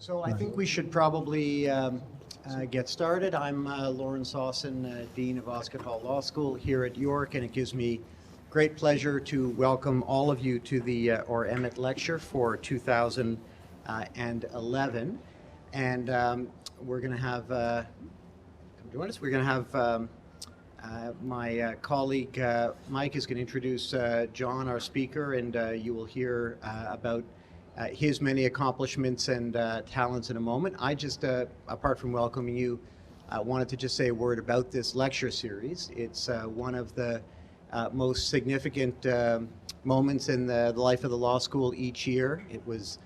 So I think we should probably get started. I'm Lawrence Austin, Dean of Osgoode Hall Law School here at York, and it gives me great pleasure to welcome all of you to the Emet lecture for 2011. And we're going to have, come join us, we're going to have my colleague Mike is going to introduce John, our speaker, and you will hear about his many accomplishments and talents in a moment. I just, apart from welcoming you, wanted to just say a word about this lecture series. It's one of the most significant moments in the life of the law school each year. It was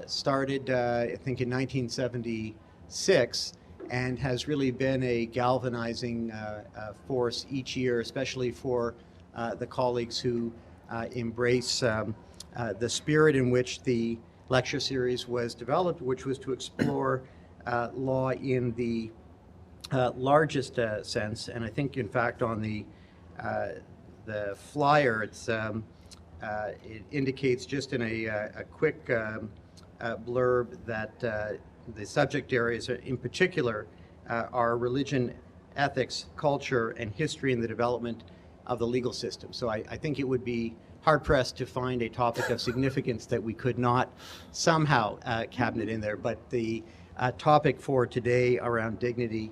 started, I think, in 1976 and has really been a galvanizing force each year, especially for the colleagues who embrace the spirit in which the lecture series was developed, which was to explore law in the largest sense. And I think, in fact, on the flyer, it indicates just in a quick blurb that the subject areas in particular are religion, ethics, culture, and history in the development of the legal system. So I think it would be hard-pressed to find a topic of significance that we could not somehow cabinet in there. But the topic for today around dignity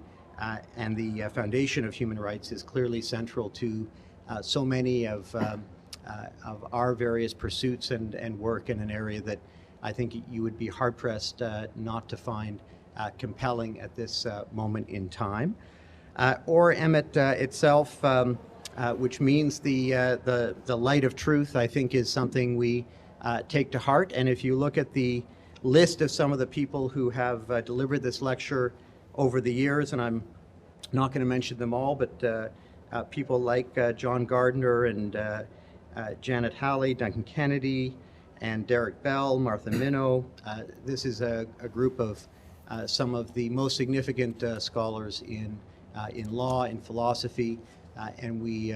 and the foundation of human rights is clearly central to so many of our various pursuits and work in an area that I think you would be hard-pressed not to find compelling at this moment in time. Or Emet itself, which means the light of truth, I think, is something we take to heart. And if you look at the list of some of the people who have delivered this lecture over the years, and I'm not going to mention them all, but people like John Gardner and Janet Halley, Duncan Kennedy, and Derek Bell, Martha Minow. This is a group of some of the most significant scholars in law, in philosophy, and we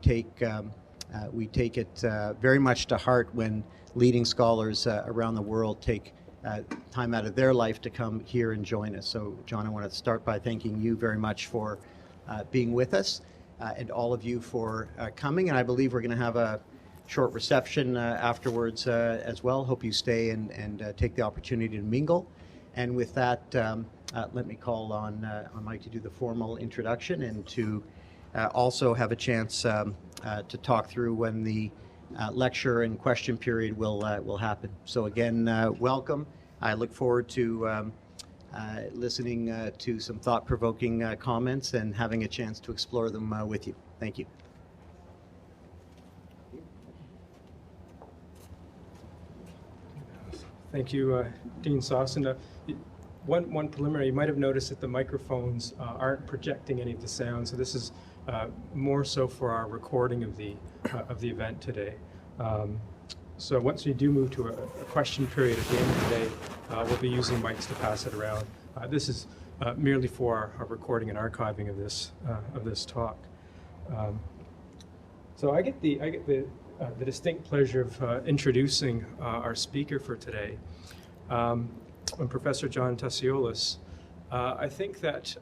take it very much to heart when leading scholars around the world take time out of their life to come here and join us. So, John, I want to start by thanking you very much for being with us, and all of you for coming. And I believe we're going to have a short reception afterwards as well. Hope you stay and take the opportunity to mingle. And with that, let me call on Mike to do the formal introduction and to also have a chance to talk through when the lecture and question period will happen. So again, welcome. I look forward to listening to some thought-provoking comments and having a chance to explore them with you. Thank you. Thank you, Dean Sauson. One preliminary, you might have noticed that the microphones aren't projecting any of the sound, so this is more so for our recording of the event today. So once we do move to a question period at the end of the day, we'll be using mics to pass it around. This is merely for our recording and archiving of this talk. So I get the distinct pleasure of introducing our speaker for today, Professor John Tasioulas. I think that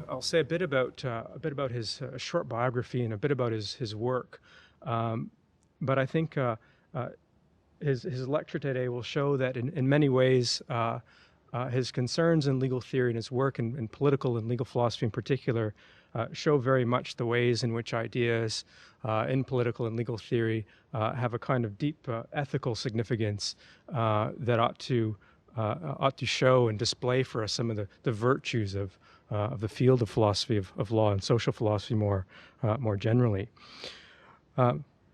I'll say a bit about his short biography and a bit about his work, but I think his lecture today will show that in many ways his concerns in legal theory and his work in political and legal philosophy in particular show very much the ways in which ideas in political and legal theory have a kind of deep ethical significance that ought to show and display for us some of the virtues of the field of philosophy of law and social philosophy more generally.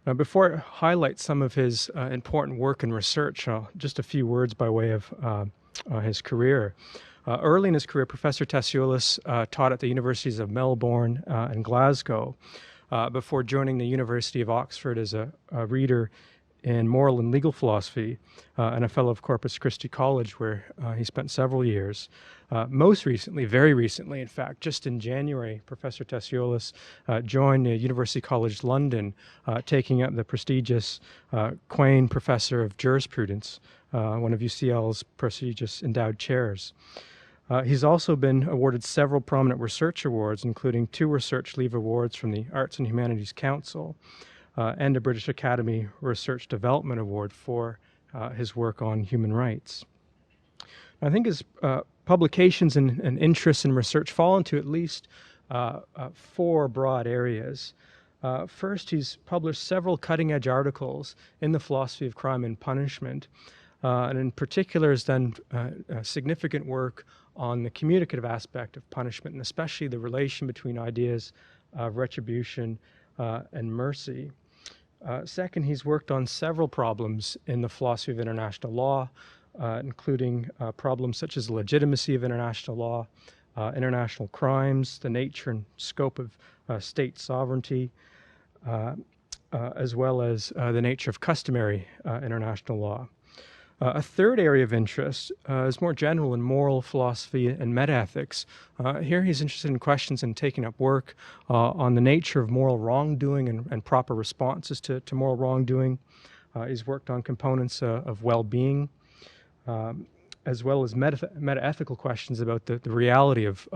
Now, before I highlight some of his important work and research, just a few words by way of his career. Early in his career, Professor Tasioulas taught at the universities of Melbourne and Glasgow before joining the University of Oxford as a reader in moral and legal philosophy and a fellow of Corpus Christi College, where he spent several years. Most recently, very recently, in fact, just in January, Professor Tasioulas joined University College London, taking up the prestigious Quain Professor of Jurisprudence one of UCL's prestigious endowed chairs. He's also been awarded several prominent research awards, including 2 Research Leave Awards from the Arts and Humanities Council and a British Academy Research Development Award for his work on human rights. I think his publications and interests in research fall into at least 4 broad areas. First, he's published several cutting-edge articles in the philosophy of crime and punishment, and in particular has done significant work on the communicative aspect of punishment, and especially the relation between ideas of retribution and mercy. Second, he's worked on several problems in the philosophy of international law, including problems such as the legitimacy of international law, international crimes, the nature and scope of state sovereignty, as well as the nature of customary international law. A third area of interest is more general in moral philosophy and metaethics. Here he's interested in questions and taking up work on the nature of moral wrongdoing and proper responses to moral wrongdoing. He's worked on components of well-being, as well as metaethical questions about the reality of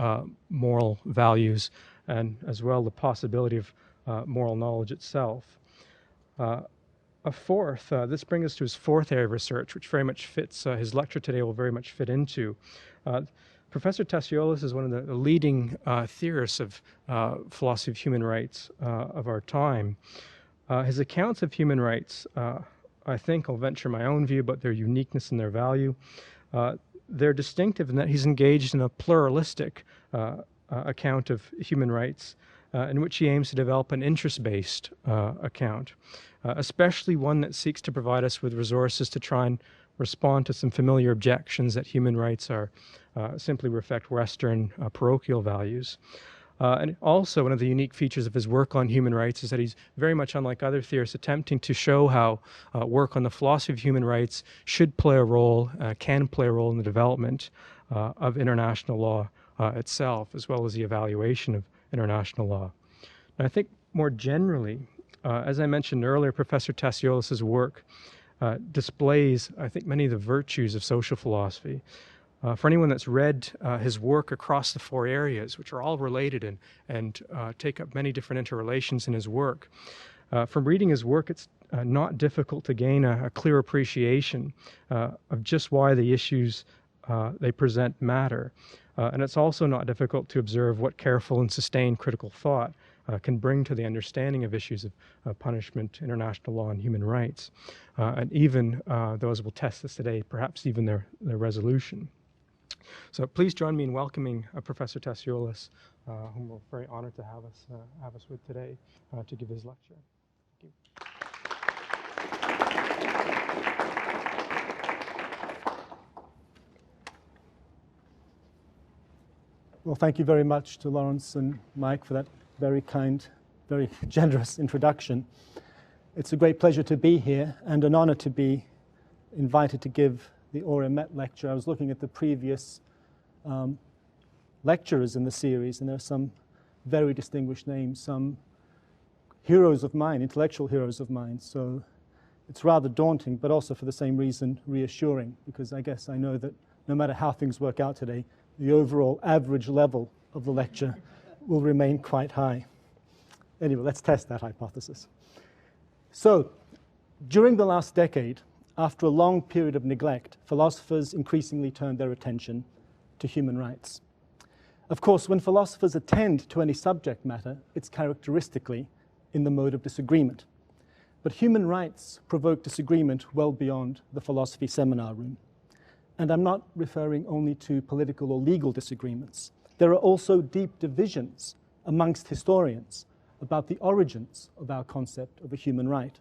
moral values, and as well the possibility of moral knowledge itself. This brings us to his 4th area of research, which very much fits, his lecture today will very much fit into. Professor Tasioulas is one of the leading theorists of philosophy of human rights of our time. His accounts of human rights, I think I'll venture my own view about their uniqueness and their value. They're distinctive in that he's engaged in a pluralistic account of human rights, in which he aims to develop an interest-based account, especially one that seeks to provide us with resources to try and respond to some familiar objections that human rights are simply reflect Western parochial values. And also, one of the unique features of his work on human rights is that he's very much unlike other theorists, attempting to show how work on the philosophy of human rights should play a role, can play a role in the development of international law itself, as well as the evaluation of international law. And I think more generally, as I mentioned earlier, Professor Tasioulas' work displays, I think, many of the virtues of social philosophy. For anyone that's read his work across the 4 areas, which are all related and take up many different interrelations in his work, from reading his work, it's not difficult to gain a clear appreciation of just why the issues they present matter. And it's also not difficult to observe what careful and sustained critical thought can bring to the understanding of issues of punishment, international law, and human rights, and even, those will test this today, perhaps even their resolution. So please join me in welcoming Professor Tasioulas, whom we're very honored to have us with today to give his lecture. Thank you. Well, thank you very much to Lawrence and Mike for that very kind, very generous introduction. It's a great pleasure to be here and an honor to be invited to give the Emet lecture. I was looking at the previous lecturers in the series, and there are some very distinguished names, some heroes of mine, intellectual heroes of mine. So it's rather daunting, but also for the same reason reassuring, because I guess I know that no matter how things work out today, the overall average level of the lecture will remain quite high. Anyway, let's test that hypothesis. So, during the last decade, after a long period of neglect, philosophers increasingly turned their attention to human rights. Of course, when philosophers attend to any subject matter, it's characteristically in the mode of disagreement. But human rights provoke disagreement well beyond the philosophy seminar room. And I'm not referring only to political or legal disagreements. There are also deep divisions amongst historians about the origins of our concept of a human right.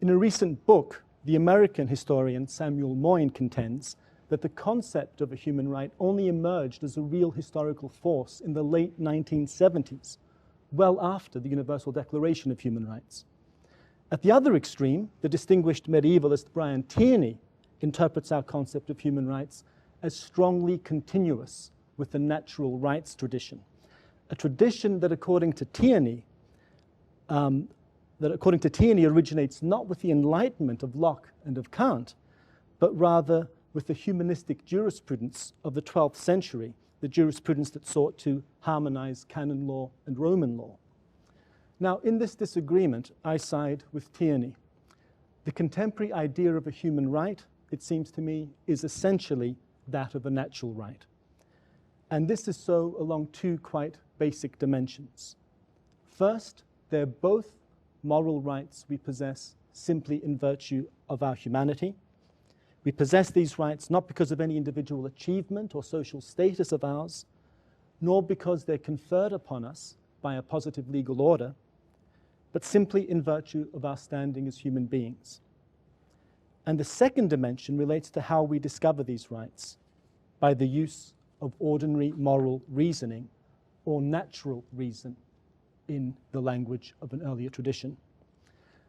In a recent book, the American historian Samuel Moyn contends that the concept of a human right only emerged as a real historical force in the late 1970s, well after the Universal Declaration of Human Rights. At the other extreme, the distinguished medievalist Brian Tierney interprets our concept of human rights as strongly continuous with the natural rights tradition, a tradition that according to Tierney originates not with the Enlightenment of Locke and of Kant, but rather with the humanistic jurisprudence of the 12th century, the jurisprudence that sought to harmonize canon law and Roman law. Now, in this disagreement, I side with Tierney. The contemporary idea of a human right, it seems to me, is essentially that of a natural right. And this is so along two quite basic dimensions. First, they're both moral rights we possess simply in virtue of our humanity. We possess these rights not because of any individual achievement or social status of ours, nor because they're conferred upon us by a positive legal order, but simply in virtue of our standing as human beings. And the second dimension relates to how we discover these rights, by the use of ordinary moral reasoning, or natural reason, in the language of an earlier tradition.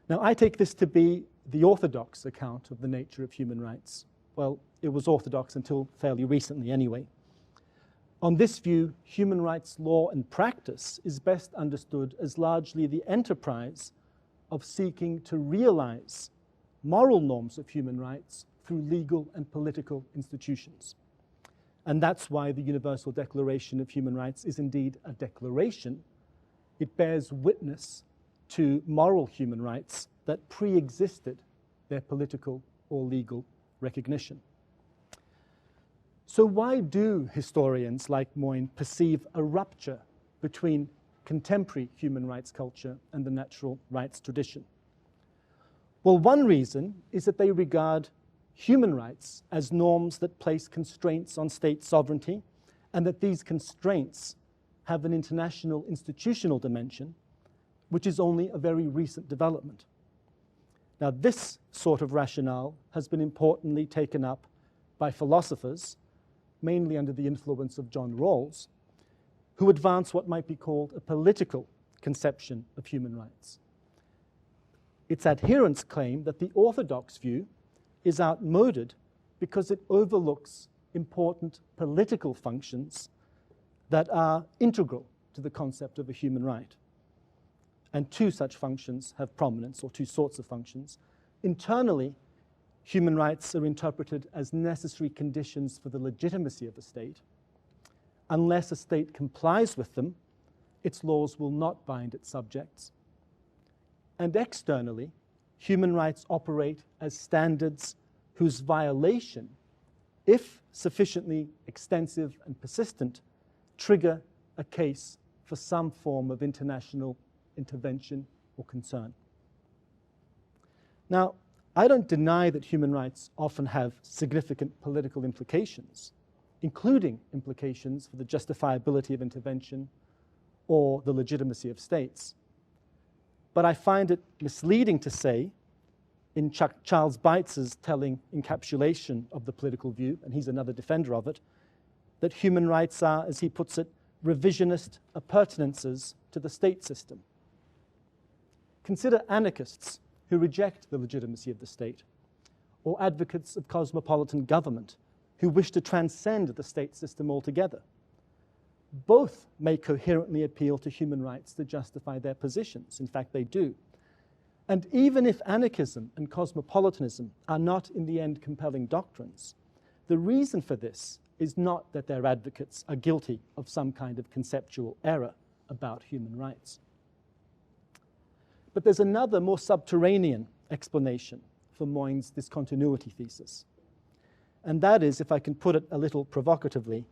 Now, I take this to be the orthodox account of the nature of human rights. Well, it was orthodox until fairly recently anyway. On this view, human rights law and practice is best understood as largely the enterprise of seeking to realize moral norms of human rights through legal and political institutions. And that's why the Universal Declaration of Human Rights is indeed a declaration. It bears witness to moral human rights that pre-existed their political or legal recognition. So why do historians like Moyne perceive a rupture between contemporary human rights culture and the natural rights tradition? Well, one reason is that they regard human rights as norms that place constraints on state sovereignty, and that these constraints have an international institutional dimension, which is only a very recent development. Now, this sort of rationale has been importantly taken up by philosophers, mainly under the influence of John Rawls, who advance what might be called a political conception of human rights. Its adherents claim that the orthodox view is outmoded because it overlooks important political functions that are integral to the concept of a human right. And two such functions have prominence, or two sorts of functions. Internally, human rights are interpreted as necessary conditions for the legitimacy of a state. Unless a state complies with them, its laws will not bind its subjects. And externally, human rights operate as standards whose violation, if sufficiently extensive and persistent, trigger a case for some form of international intervention or concern. Now, I don't deny that human rights often have significant political implications, including implications for the justifiability of intervention or the legitimacy of states. But I find it misleading to say, in Charles Beitz's telling encapsulation of the political view, and he's another defender of it, that human rights are, as he puts it, revisionist appurtenances to the state system. Consider anarchists who reject the legitimacy of the state, or advocates of cosmopolitan government who wish to transcend the state system altogether. Both may coherently appeal to human rights to justify their positions. In fact, they do. And even if anarchism and cosmopolitanism are not in the end compelling doctrines, the reason for this is not that their advocates are guilty of some kind of conceptual error about human rights. But there's another, more subterranean explanation for Moyne's discontinuity thesis. And that is, if I can put it a little provocatively,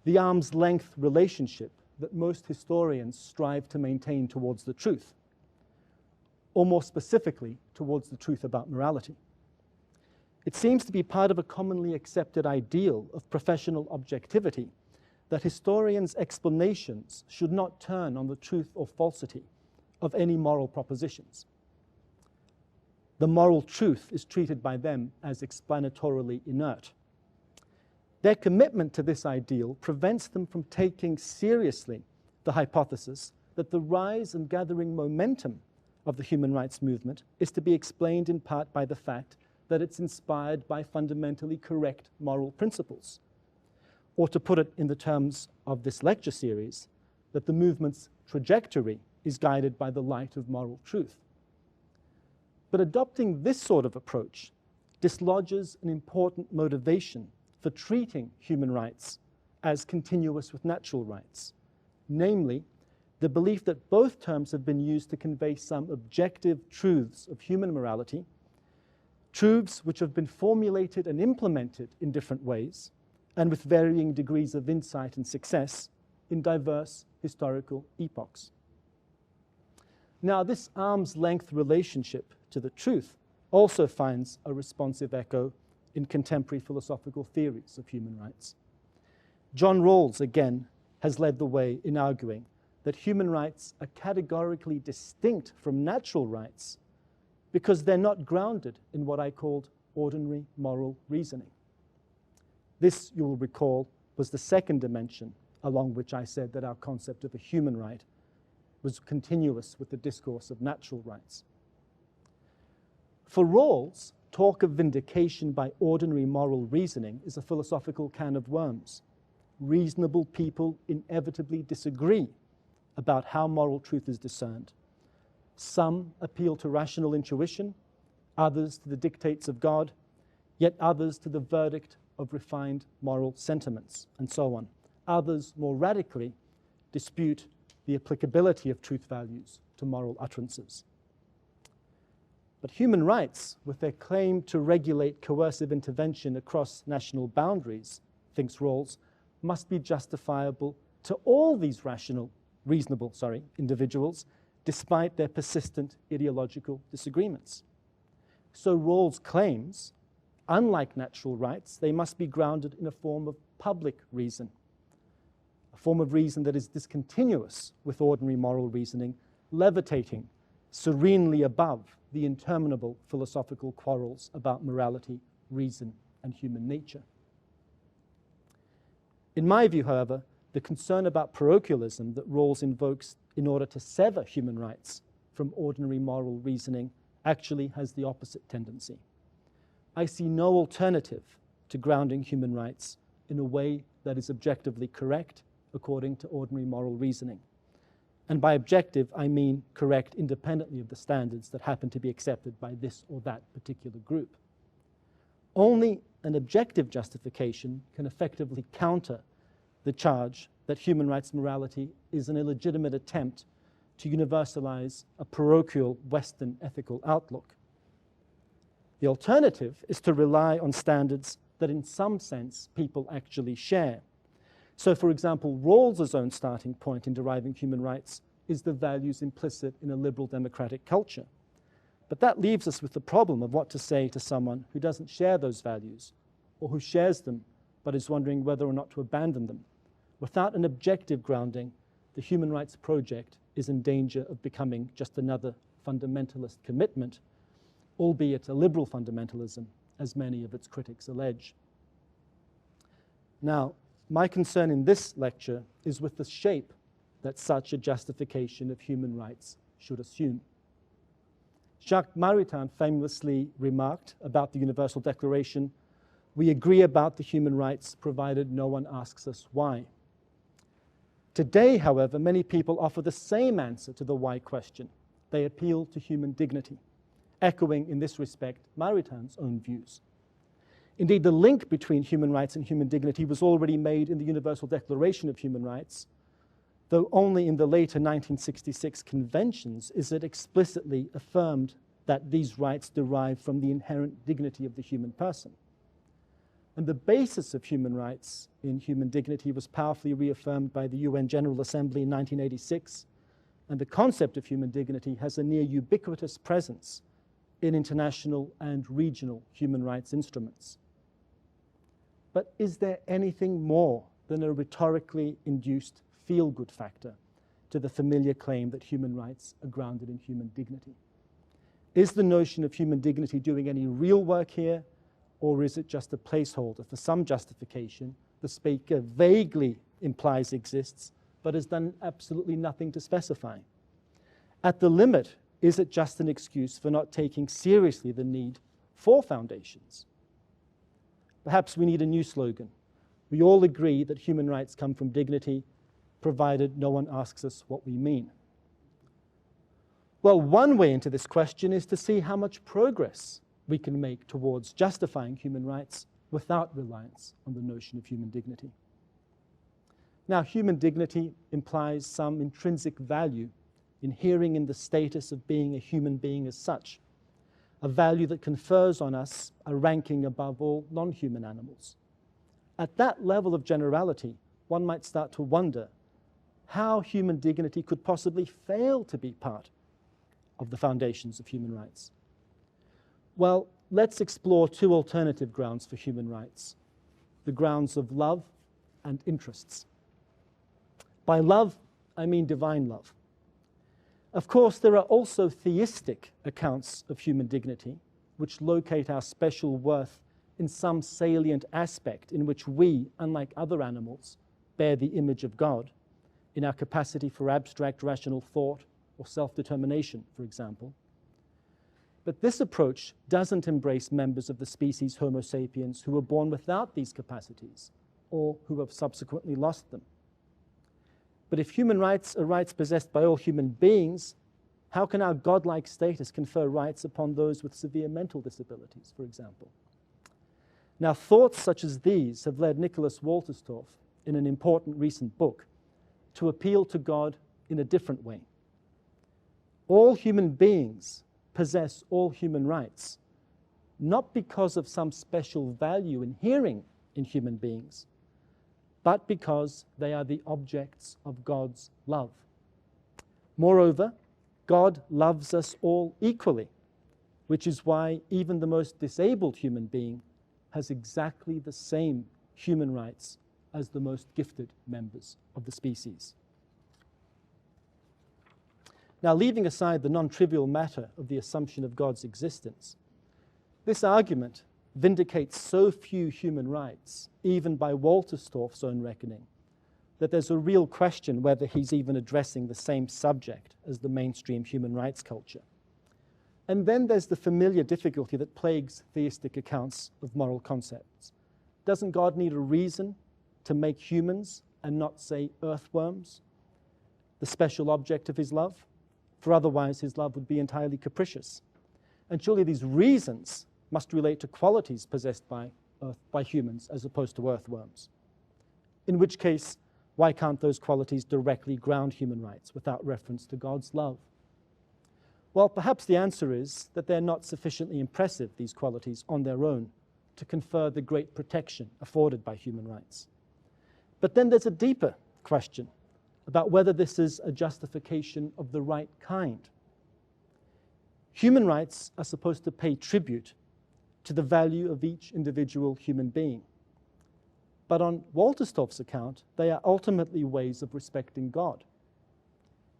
the arm's length relationship that most historians strive to maintain towards the truth, or more specifically, towards the truth about morality. It seems to be part of a commonly accepted ideal of professional objectivity that historians' explanations should not turn on the truth or falsity of any moral propositions. The moral truth is treated by them as explanatorily inert. Their commitment to this ideal prevents them from taking seriously the hypothesis that the rise and gathering momentum of the human rights movement is to be explained in part by the fact that it's inspired by fundamentally correct moral principles. Or to put it in the terms of this lecture series, that the movement's trajectory is guided by the light of moral truth. But adopting this sort of approach dislodges an important motivation for treating human rights as continuous with natural rights, namely, the belief that both terms have been used to convey some objective truths of human morality, truths which have been formulated and implemented in different ways and with varying degrees of insight and success in diverse historical epochs. Now, this arm's length relationship to the truth also finds a responsive echo in contemporary philosophical theories of human rights. John Rawls, again, has led the way in arguing that human rights are categorically distinct from natural rights because they're not grounded in what I called ordinary moral reasoning. This, you will recall, was the second dimension along which I said that our concept of a human right was continuous with the discourse of natural rights. For Rawls, talk of vindication by ordinary moral reasoning is a philosophical can of worms. Reasonable people inevitably disagree about how moral truth is discerned. Some appeal to rational intuition, others to the dictates of God, yet others to the verdict of refined moral sentiments, and so on. Others, more radically, dispute the applicability of truth values to moral utterances. But human rights, with their claim to regulate coercive intervention across national boundaries, thinks Rawls, must be justifiable to all these reasonable individuals, despite their persistent ideological disagreements. So Rawls claims, unlike natural rights, they must be grounded in a form of public reason, a form of reason that is discontinuous with ordinary moral reasoning, levitating serenely above the interminable philosophical quarrels about morality, reason, and human nature. In my view, however, the concern about parochialism that Rawls invokes in order to sever human rights from ordinary moral reasoning actually has the opposite tendency. I see no alternative to grounding human rights in a way that is objectively correct according to ordinary moral reasoning. And by objective, I mean correct independently of the standards that happen to be accepted by this or that particular group. Only an objective justification can effectively counter the charge that human rights morality is an illegitimate attempt to universalize a parochial Western ethical outlook. The alternative is to rely on standards that in some sense people actually share. So, for example, Rawls's own starting point in deriving human rights is the values implicit in a liberal democratic culture. But that leaves us with the problem of what to say to someone who doesn't share those values, or who shares them but is wondering whether or not to abandon them. Without an objective grounding, the human rights project is in danger of becoming just another fundamentalist commitment, albeit a liberal fundamentalism, as many of its critics allege. Now, my concern in this lecture is with the shape that such a justification of human rights should assume. Jacques Maritain famously remarked about the Universal Declaration, "We agree about the human rights provided no one asks us why." Today, however, many people offer the same answer to the why question. They appeal to human dignity, echoing in this respect Maritain's own views. Indeed, the link between human rights and human dignity was already made in the Universal Declaration of Human Rights, though only in the later 1966 conventions is it explicitly affirmed that these rights derive from the inherent dignity of the human person. And the basis of human rights in human dignity was powerfully reaffirmed by the UN General Assembly in 1986, and the concept of human dignity has a near ubiquitous presence in international and regional human rights instruments. But is there anything more than a rhetorically induced feel-good factor to the familiar claim that human rights are grounded in human dignity? Is the notion of human dignity doing any real work here, or is it just a placeholder for some justification the speaker vaguely implies exists, but has done absolutely nothing to specify? At the limit, is it just an excuse for not taking seriously the need for foundations? Perhaps we need a new slogan. We all agree that human rights come from dignity, provided no one asks us what we mean. Well, one way into this question is to see how much progress we can make towards justifying human rights without reliance on the notion of human dignity. Now, human dignity implies some intrinsic value inhering in the status of being a human being as such, a value that confers on us a ranking above all non-human animals. At that level of generality, one might start to wonder how human dignity could possibly fail to be part of the foundations of human rights. Well, let's explore two alternative grounds for human rights, the grounds of love and interests. By love, I mean divine love. Of course, there are also theistic accounts of human dignity, which locate our special worth in some salient aspect in which we, unlike other animals, bear the image of God, in our capacity for abstract rational thought or self-determination, for example. But this approach doesn't embrace members of the species Homo sapiens who were born without these capacities or who have subsequently lost them. But if human rights are rights possessed by all human beings, how can our godlike status confer rights upon those with severe mental disabilities, for example? Now, thoughts such as these have led Nicholas Wolterstorff, in an important recent book, to appeal to God in a different way. All human beings possess all human rights, not because of some special value inhering in human beings, but because they are the objects of God's love. Moreover, God loves us all equally, which is why even the most disabled human being has exactly the same human rights as the most gifted members of the species. Now, leaving aside the non-trivial matter of the assumption of God's existence, this argument vindicates so few human rights, even by Wolterstorff's own reckoning, that there's a real question whether he's even addressing the same subject as the mainstream human rights culture. And then there's the familiar difficulty that plagues theistic accounts of moral concepts. Doesn't God need a reason to make humans and not, say, earthworms the special object of his love? For otherwise his love would be entirely capricious. And surely these reasons must relate to qualities possessed by humans as opposed to earthworms. In which case, why can't those qualities directly ground human rights without reference to God's love? Well, perhaps the answer is that they're not sufficiently impressive, these qualities, on their own, to confer the great protection afforded by human rights. But then there's a deeper question about whether this is a justification of the right kind. Human rights are supposed to pay tribute to the value of each individual human being. But on Wolterstorff's account, they are ultimately ways of respecting God.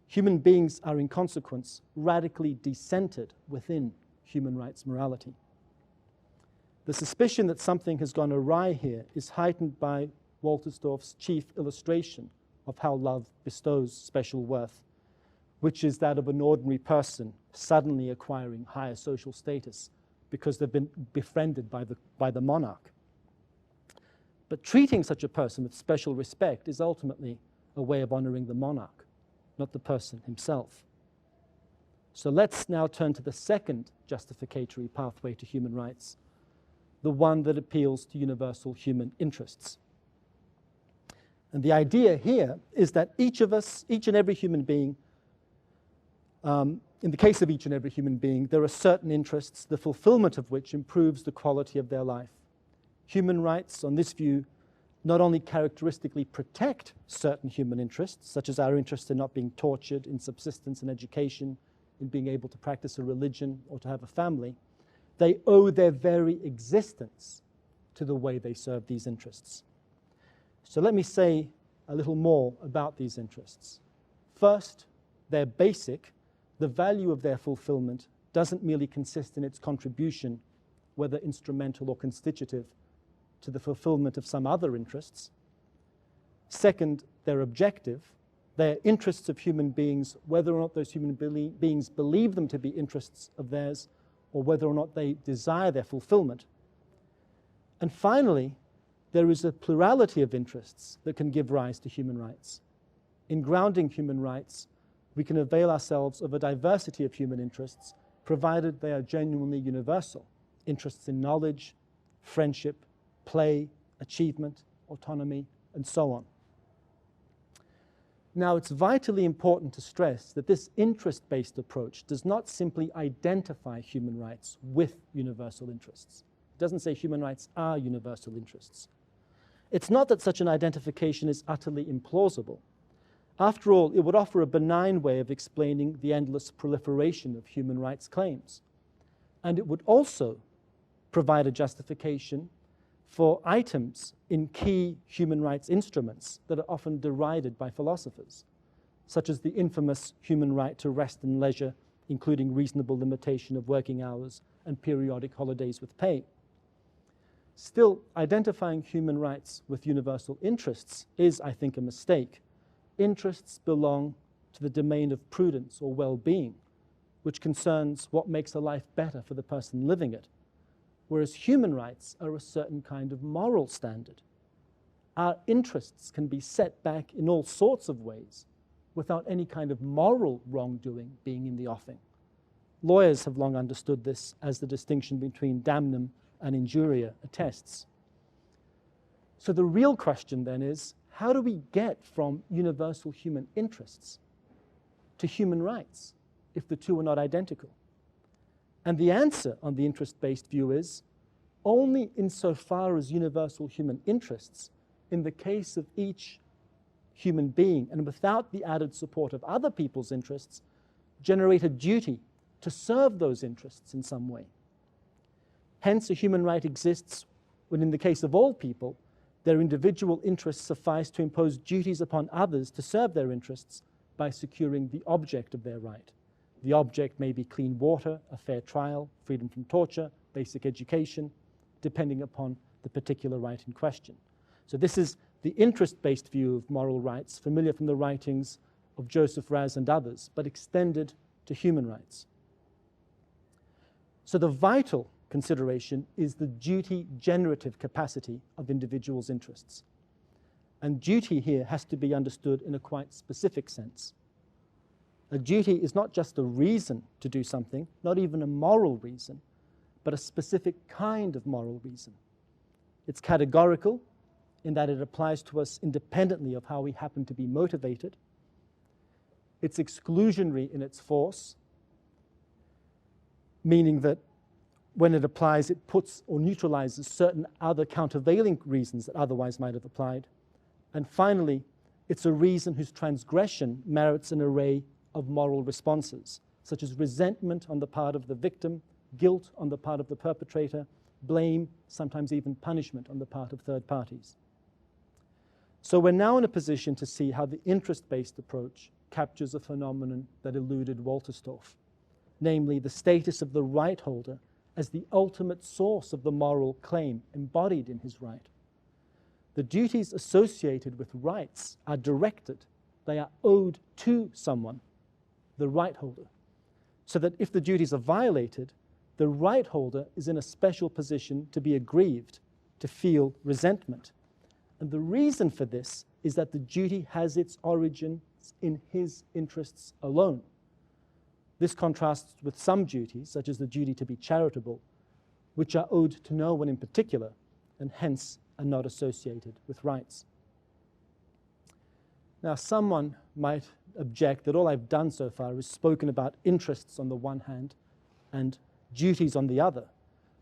Human beings are, in consequence, radically decentered within human rights morality. The suspicion that something has gone awry here is heightened by Wolterstorff's chief illustration of how love bestows special worth, which is that of an ordinary person suddenly acquiring higher social status because they've been befriended by the monarch. But treating such a person with special respect is ultimately a way of honoring the monarch, not the person himself. So let's now turn to the second justificatory pathway to human rights, the one that appeals to universal human interests. And the idea here is that each of us, each and every human being, in the case of each and every human being, there are certain interests, the fulfillment of which improves the quality of their life. Human rights, on this view, not only characteristically protect certain human interests, such as our interest in not being tortured, in subsistence and education, in being able to practice a religion or to have a family, they owe their very existence to the way they serve these interests. So let me say a little more about these interests. First, they're basic. The value of their fulfillment doesn't merely consist in its contribution, whether instrumental or constitutive, to the fulfillment of some other interests. Second, they're objective. They're interests of human beings, whether or not those human beings believe them to be interests of theirs, or whether or not they desire their fulfillment. And finally, there is a plurality of interests that can give rise to human rights. In grounding human rights, we can avail ourselves of a diversity of human interests, provided they are genuinely universal interests in knowledge, friendship, play, achievement, autonomy, and so on. Now, it's vitally important to stress that this interest-based approach does not simply identify human rights with universal interests. It doesn't say human rights are universal interests. It's not that such an identification is utterly implausible. After all, it would offer a benign way of explaining the endless proliferation of human rights claims. And it would also provide a justification for items in key human rights instruments that are often derided by philosophers, such as the infamous human right to rest and leisure, including reasonable limitation of working hours and periodic holidays with pay. Still, identifying human rights with universal interests is, I think, a mistake. Interests belong to the domain of prudence or well-being, which concerns what makes a life better for the person living it, whereas human rights are a certain kind of moral standard. Our interests can be set back in all sorts of ways without any kind of moral wrongdoing being in the offing. Lawyers have long understood this, as the distinction between damnum and injuria attests. So the real question then is, how do we get from universal human interests to human rights if the two are not identical? And the answer on the interest-based view is, only insofar as universal human interests, in the case of each human being and without the added support of other people's interests, generate a duty to serve those interests in some way. Hence, a human right exists when, in the case of all people, their individual interests suffice to impose duties upon others to serve their interests by securing the object of their right. The object may be clean water, a fair trial, freedom from torture, basic education, depending upon the particular right in question. So this is the interest-based view of moral rights, familiar from the writings of Joseph Raz and others, but extended to human rights. So the vital consideration is the duty-generative capacity of individuals' interests. And duty here has to be understood in a quite specific sense. A duty is not just a reason to do something, not even a moral reason, but a specific kind of moral reason. It's categorical in that it applies to us independently of how we happen to be motivated. It's exclusionary in its force, meaning that when it applies, it puts or neutralizes certain other countervailing reasons that otherwise might have applied. And finally, it's a reason whose transgression merits an array of moral responses, such as resentment on the part of the victim, guilt on the part of the perpetrator, blame, sometimes even punishment on the part of third parties. So we're now in a position to see how the interest-based approach captures a phenomenon that eluded Wolterstorff, namely the status of the right holder as the ultimate source of the moral claim embodied in his right. The duties associated with rights are directed, they are owed to someone, the right holder, so that if the duties are violated, the right holder is in a special position to be aggrieved, to feel resentment. And the reason for this is that the duty has its origin in his interests alone. This contrasts with some duties, such as the duty to be charitable, which are owed to no one in particular, and hence are not associated with rights. Now, someone might object that all I've done so far is spoken about interests on the one hand and duties on the other.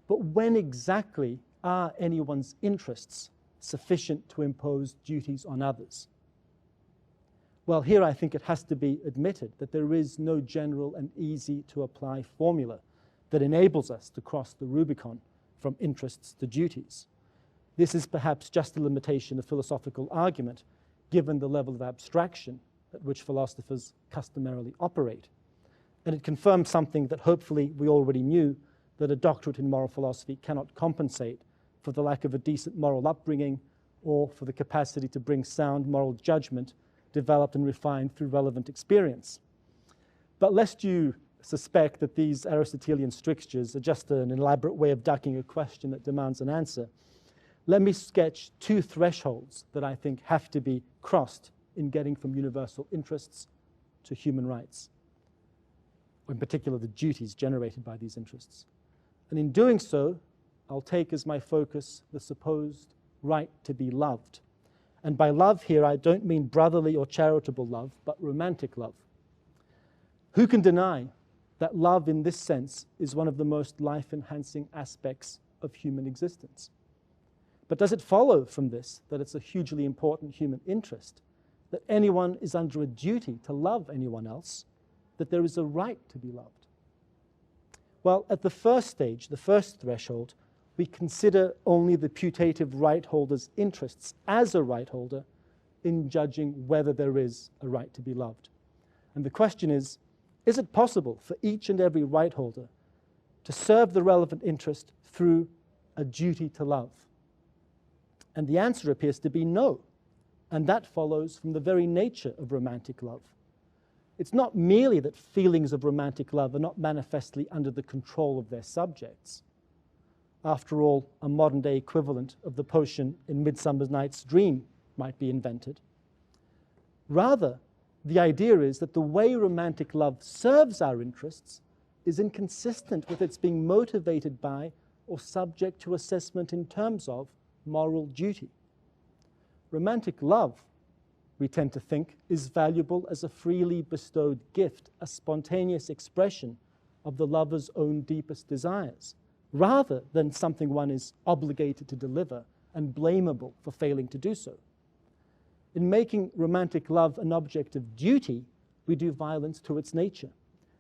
But when exactly are anyone's interests sufficient to impose duties on others? Well, here I think it has to be admitted that there is no general and easy to apply formula that enables us to cross the Rubicon from interests to duties. This is perhaps just a limitation of philosophical argument, given the level of abstraction at which philosophers customarily operate. And it confirms something that hopefully we already knew, that a doctorate in moral philosophy cannot compensate for the lack of a decent moral upbringing or for the capacity to bring sound moral judgment developed and refined through relevant experience. But lest you suspect that these Aristotelian strictures are just an elaborate way of ducking a question that demands an answer, let me sketch two thresholds that I think have to be crossed in getting from universal interests to human rights, or in particular the duties generated by these interests. And in doing so, I'll take as my focus the supposed right to be loved. And by love here, I don't mean brotherly or charitable love, but romantic love. Who can deny that love in this sense is one of the most life-enhancing aspects of human existence? But does it follow from this that it's a hugely important human interest, that anyone is under a duty to love anyone else, that there is a right to be loved? Well, at the first stage, the first threshold, we consider only the putative right holder's interests as a right holder in judging whether there is a right to be loved. And the question is it possible for each and every right holder to serve the relevant interest through a duty to love? And the answer appears to be no. And that follows from the very nature of romantic love. It's not merely that feelings of romantic love are not manifestly under the control of their subjects. After all, a modern-day equivalent of the potion in Midsummer Night's Dream might be invented. Rather, the idea is that the way romantic love serves our interests is inconsistent with its being motivated by or subject to assessment in terms of moral duty. Romantic love, we tend to think, is valuable as a freely bestowed gift, a spontaneous expression of the lover's own deepest desires, rather than something one is obligated to deliver and blamable for failing to do so. In making romantic love an object of duty, we do violence to its nature.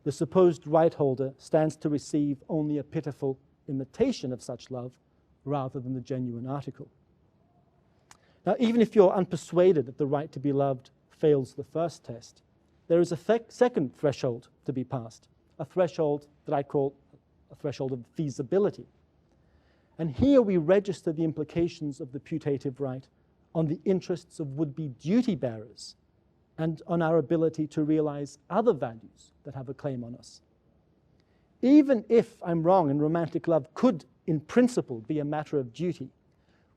The supposed right holder stands to receive only a pitiful imitation of such love rather than the genuine article. Now, even if you're unpersuaded that the right to be loved fails the first test, there is a second threshold to be passed, a threshold that I call a threshold of feasibility. And here we register the implications of the putative right on the interests of would-be duty bearers and on our ability to realize other values that have a claim on us. Even if I'm wrong and romantic love could, in principle, be a matter of duty,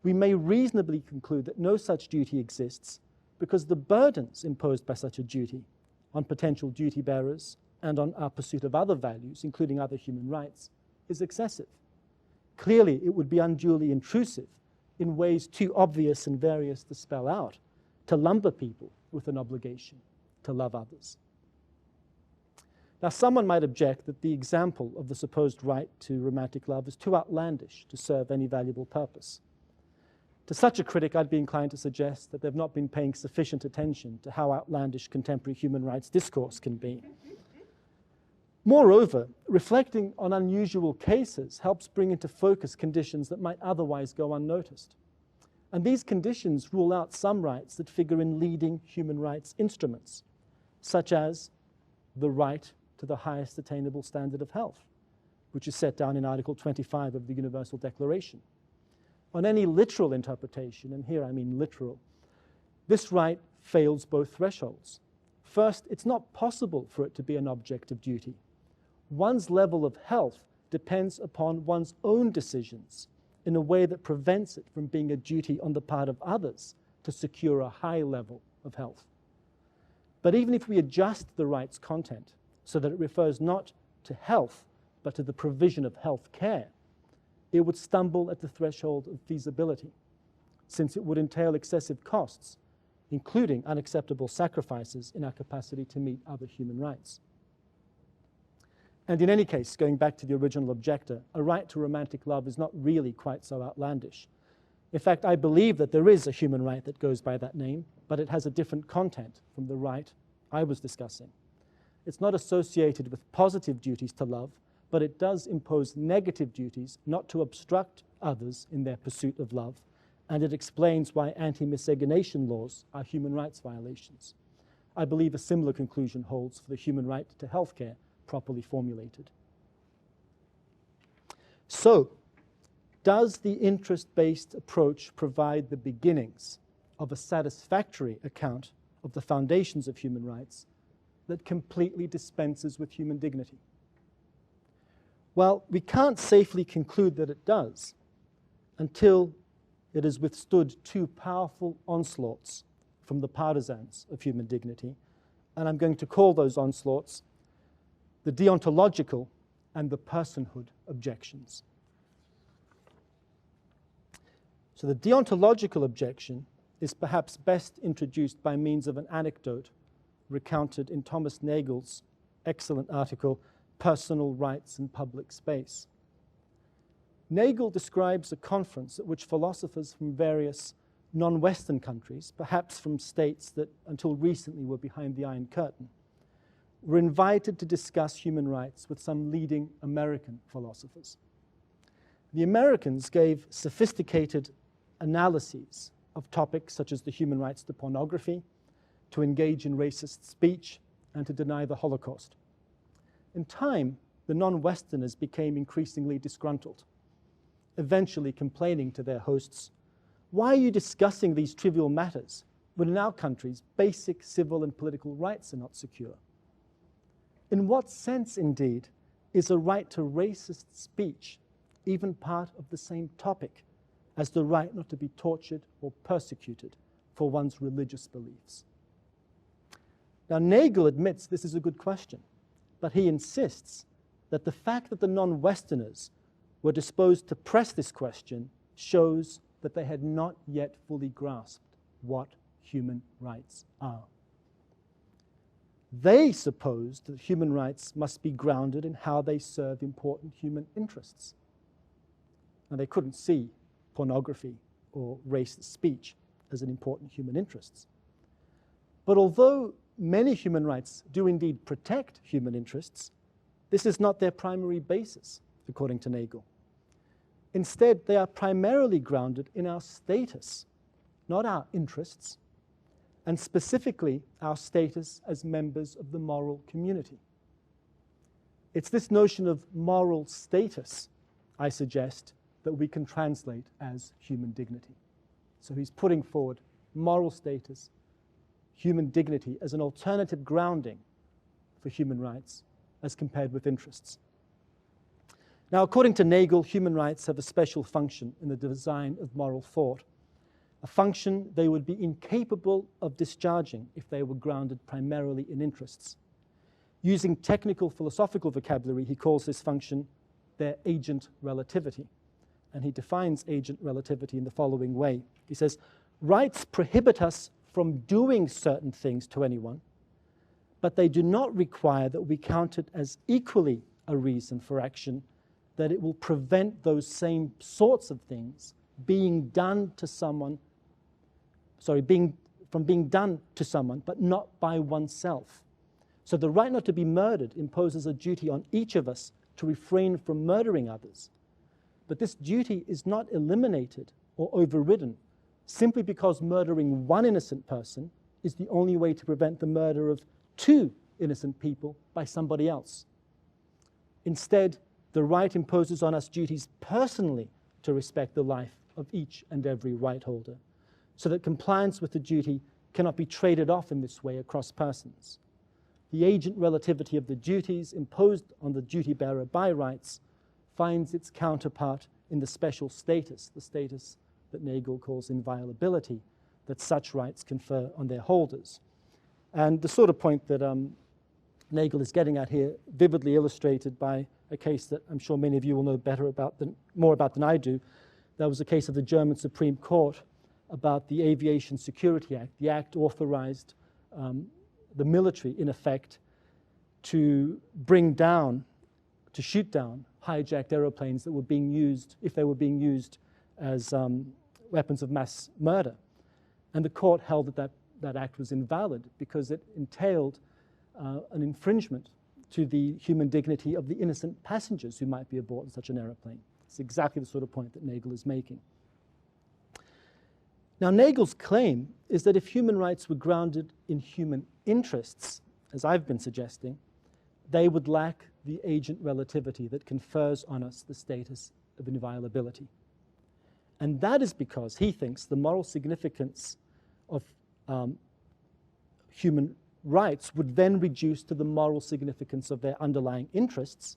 we may reasonably conclude that no such duty exists because the burdens imposed by such a duty on potential duty bearers and on our pursuit of other values, including other human rights, is excessive. Clearly, it would be unduly intrusive in ways too obvious and various to spell out, to lumber people with an obligation to love others. Now, someone might object that the example of the supposed right to romantic love is too outlandish to serve any valuable purpose. To such a critic, I'd be inclined to suggest that they've not been paying sufficient attention to how outlandish contemporary human rights discourse can be. Moreover, reflecting on unusual cases helps bring into focus conditions that might otherwise go unnoticed. And these conditions rule out some rights that figure in leading human rights instruments, such as the right to the highest attainable standard of health, which is set down in Article 25 of the Universal Declaration. On any literal interpretation, and here I mean literal, this right fails both thresholds. First, it's not possible for it to be an object of duty. One's level of health depends upon one's own decisions in a way that prevents it from being a duty on the part of others to secure a high level of health. But even if we adjust the right's content so that it refers not to health, but to the provision of health care, it would stumble at the threshold of feasibility, since it would entail excessive costs, including unacceptable sacrifices in our capacity to meet other human rights. And in any case, going back to the original objector, a right to romantic love is not really quite so outlandish. In fact, I believe that there is a human right that goes by that name, but it has a different content from the right I was discussing. It's not associated with positive duties to love, but it does impose negative duties not to obstruct others in their pursuit of love, and it explains why anti-miscegenation laws are human rights violations. I believe a similar conclusion holds for the human right to health care properly formulated. So, does the interest-based approach provide the beginnings of a satisfactory account of the foundations of human rights that completely dispenses with human dignity? Well, we can't safely conclude that it does until it has withstood two powerful onslaughts from the partisans of human dignity, and I'm going to call those onslaughts the Deontological and the personhood objections. So the deontological objection is perhaps best introduced by means of an anecdote recounted in Thomas Nagel's excellent article, Personal Rights in Public Space. Nagel describes a conference at which philosophers from various non-Western countries, perhaps from states that until recently were behind the Iron Curtain, were invited to discuss human rights with some leading American philosophers. The Americans gave sophisticated analyses of topics such as the human rights to pornography, to engage in racist speech, and to deny the Holocaust. In time, the non-Westerners became increasingly disgruntled, eventually complaining to their hosts, "Why are you discussing these trivial matters when in our countries basic civil and political rights are not secure? In what sense, indeed, is a right to racist speech even part of the same topic as the right not to be tortured or persecuted for one's religious beliefs?" Now, Nagel admits this is a good question, but he insists that the fact that the non-Westerners were disposed to press this question shows that they had not yet fully grasped what human rights are. They supposed that human rights must be grounded in how they serve important human interests. And they couldn't see pornography or racist speech as an important human interests. But although many human rights do indeed protect human interests, this is not their primary basis, according to Nagel. Instead, they are primarily grounded in our status, not our interests, and specifically our status as members of the moral community. It's this notion of moral status, I suggest, that we can translate as human dignity. So he's putting forward moral status, human dignity as an alternative grounding for human rights as compared with interests. Now, according to Nagel, human rights have a special function in the design of moral thought, a function they would be incapable of discharging if they were grounded primarily in interests. Using technical philosophical vocabulary, he calls this function their agent relativity. And he defines agent relativity in the following way. He says, rights prohibit us from doing certain things to anyone, but they do not require that we count it as equally a reason for action, that it will prevent those same sorts of things being done to someone, from being done to someone, but not by oneself. So the right not to be murdered imposes a duty on each of us to refrain from murdering others. But this duty is not eliminated or overridden simply because murdering one innocent person is the only way to prevent the murder of two innocent people by somebody else. Instead, the right imposes on us duties personally to respect the life of each and every right holder, so that compliance with the duty cannot be traded off in this way across persons. The agent relativity of the duties imposed on the duty bearer by rights finds its counterpart in the special status, the status that Nagel calls inviolability, that such rights confer on their holders. And the sort of point that Nagel is getting at here, vividly illustrated by a case that I'm sure many of you will know more about than I do. That was a case of the German Supreme Court about the Aviation Security Act. The act authorized the military, in effect, to shoot down hijacked aeroplanes that were being used, if they were being used as weapons of mass murder. And the court held that that act was invalid because it entailed an infringement to the human dignity of the innocent passengers who might be aboard such an aeroplane. It's exactly the sort of point that Nagel is making. Now, Nagel's claim is that if human rights were grounded in human interests, as I've been suggesting, they would lack the agent relativity that confers on us the status of inviolability. And that is because he thinks the moral significance of human rights would then reduce to the moral significance of their underlying interests.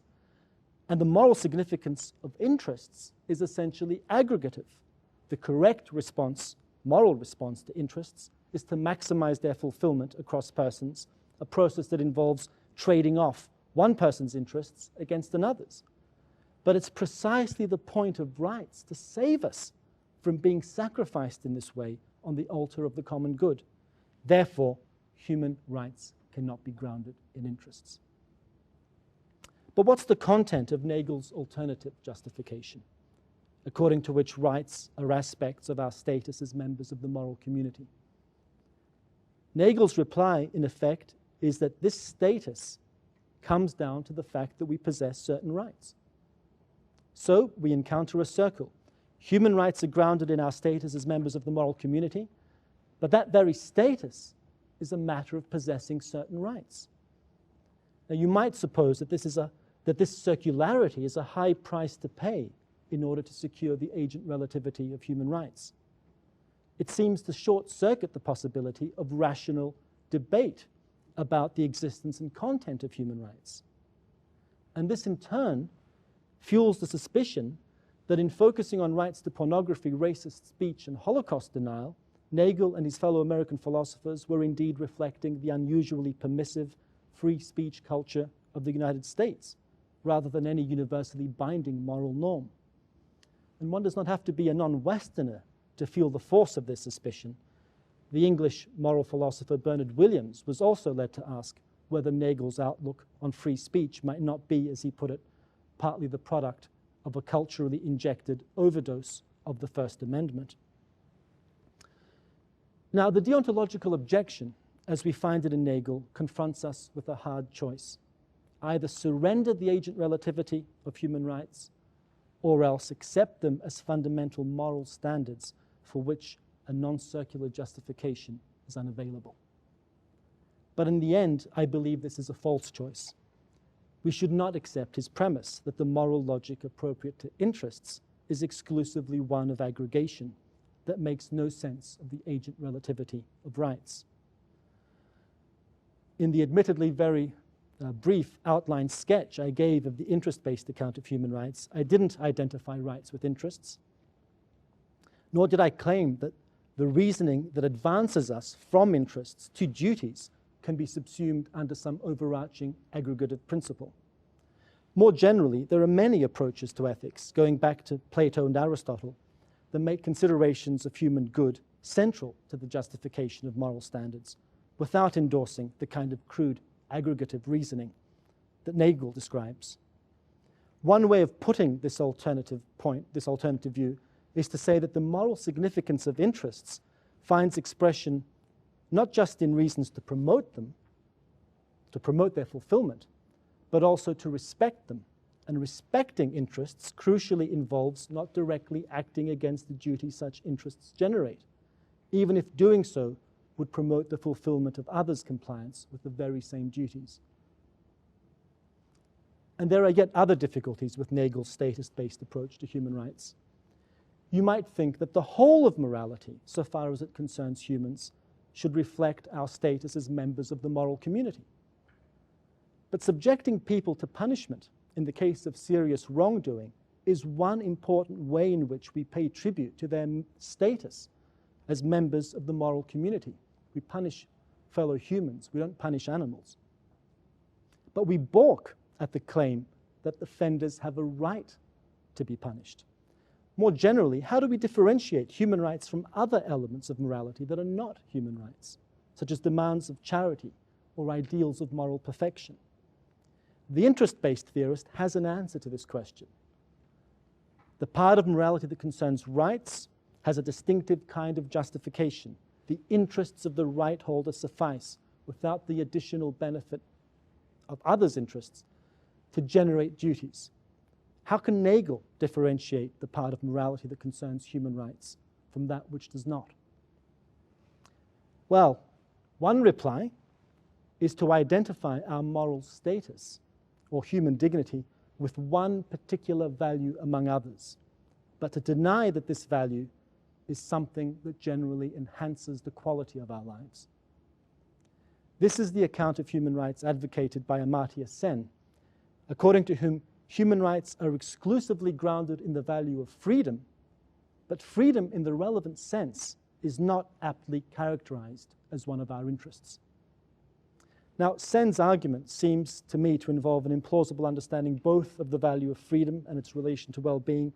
And the moral significance of interests is essentially aggregative. The correct response, moral response to interests, is to maximize their fulfillment across persons, a process that involves trading off one person's interests against another's. But it's precisely the point of rights to save us from being sacrificed in this way on the altar of the common good. Therefore, human rights cannot be grounded in interests. But what's the content of Nagel's alternative justification, according to which rights are aspects of our status as members of the moral community? Nagel's reply, in effect, is that this status comes down to the fact that we possess certain rights. So we encounter a circle. Human rights are grounded in our status as members of the moral community, but that very status is a matter of possessing certain rights. Now, you might suppose that this circularity is a high price to pay in order to secure the agent relativity of human rights. It seems to short-circuit the possibility of rational debate about the existence and content of human rights. And this, in turn, fuels the suspicion that in focusing on rights to pornography, racist speech, and Holocaust denial, Nagel and his fellow American philosophers were indeed reflecting the unusually permissive free speech culture of the United States, rather than any universally binding moral norm. And one does not have to be a non-Westerner to feel the force of this suspicion. The English moral philosopher Bernard Williams was also led to ask whether Nagel's outlook on free speech might not be, as he put it, partly the product of a culturally injected overdose of the First Amendment. Now, the deontological objection, as we find it in Nagel, confronts us with a hard choice. Either surrender the agent relativity of human rights, or else accept them as fundamental moral standards for which a non-circular justification is unavailable. But in the end, I believe this is a false choice. We should not accept his premise that the moral logic appropriate to interests is exclusively one of aggregation that makes no sense of the agent relativity of rights. In the admittedly very brief outline sketch I gave of the interest-based account of human rights, I didn't identify rights with interests, nor did I claim that the reasoning that advances us from interests to duties can be subsumed under some overarching aggregative principle. More generally, there are many approaches to ethics, going back to Plato and Aristotle, that make considerations of human good central to the justification of moral standards, without endorsing the kind of crude aggregative reasoning that Nagel describes. One way of putting this alternative view, is to say that the moral significance of interests finds expression not just in reasons to promote them, to promote their fulfillment, but also to respect them. And respecting interests crucially involves not directly acting against the duty such interests generate, even if doing so would promote the fulfillment of others' compliance with the very same duties. And there are yet other difficulties with Nagel's status-based approach to human rights. You might think that the whole of morality, so far as it concerns humans, should reflect our status as members of the moral community. But subjecting people to punishment in the case of serious wrongdoing is one important way in which we pay tribute to their status as members of the moral community. We punish fellow humans, we don't punish animals. But we balk at the claim that offenders have a right to be punished. More generally, how do we differentiate human rights from other elements of morality that are not human rights, such as demands of charity or ideals of moral perfection? The interest-based theorist has an answer to this question. The part of morality that concerns rights has a distinctive kind of justification. The interests of the right holder suffice, without the additional benefit of others' interests, to generate duties. How can Nagel differentiate the part of morality that concerns human rights from that which does not? Well, one reply is to identify our moral status or human dignity with one particular value among others, but to deny that this value is something that generally enhances the quality of our lives. This is the account of human rights advocated by Amartya Sen, according to whom human rights are exclusively grounded in the value of freedom, but freedom in the relevant sense is not aptly characterized as one of our interests. Now, Sen's argument seems to me to involve an implausible understanding both of the value of freedom and its relation to well-being,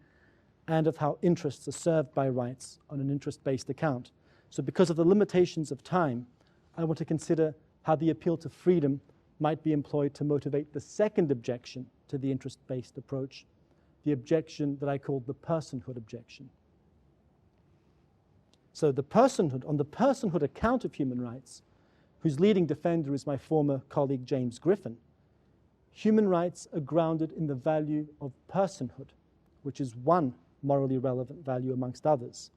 and of how interests are served by rights on an interest-based account. So because of the limitations of time, I want to consider how the appeal to freedom might be employed to motivate the second objection to the interest-based approach, the objection that I called the personhood objection. So on the personhood account of human rights, whose leading defender is my former colleague James Griffin, human rights are grounded in the value of personhood, which is one morally relevant value amongst others.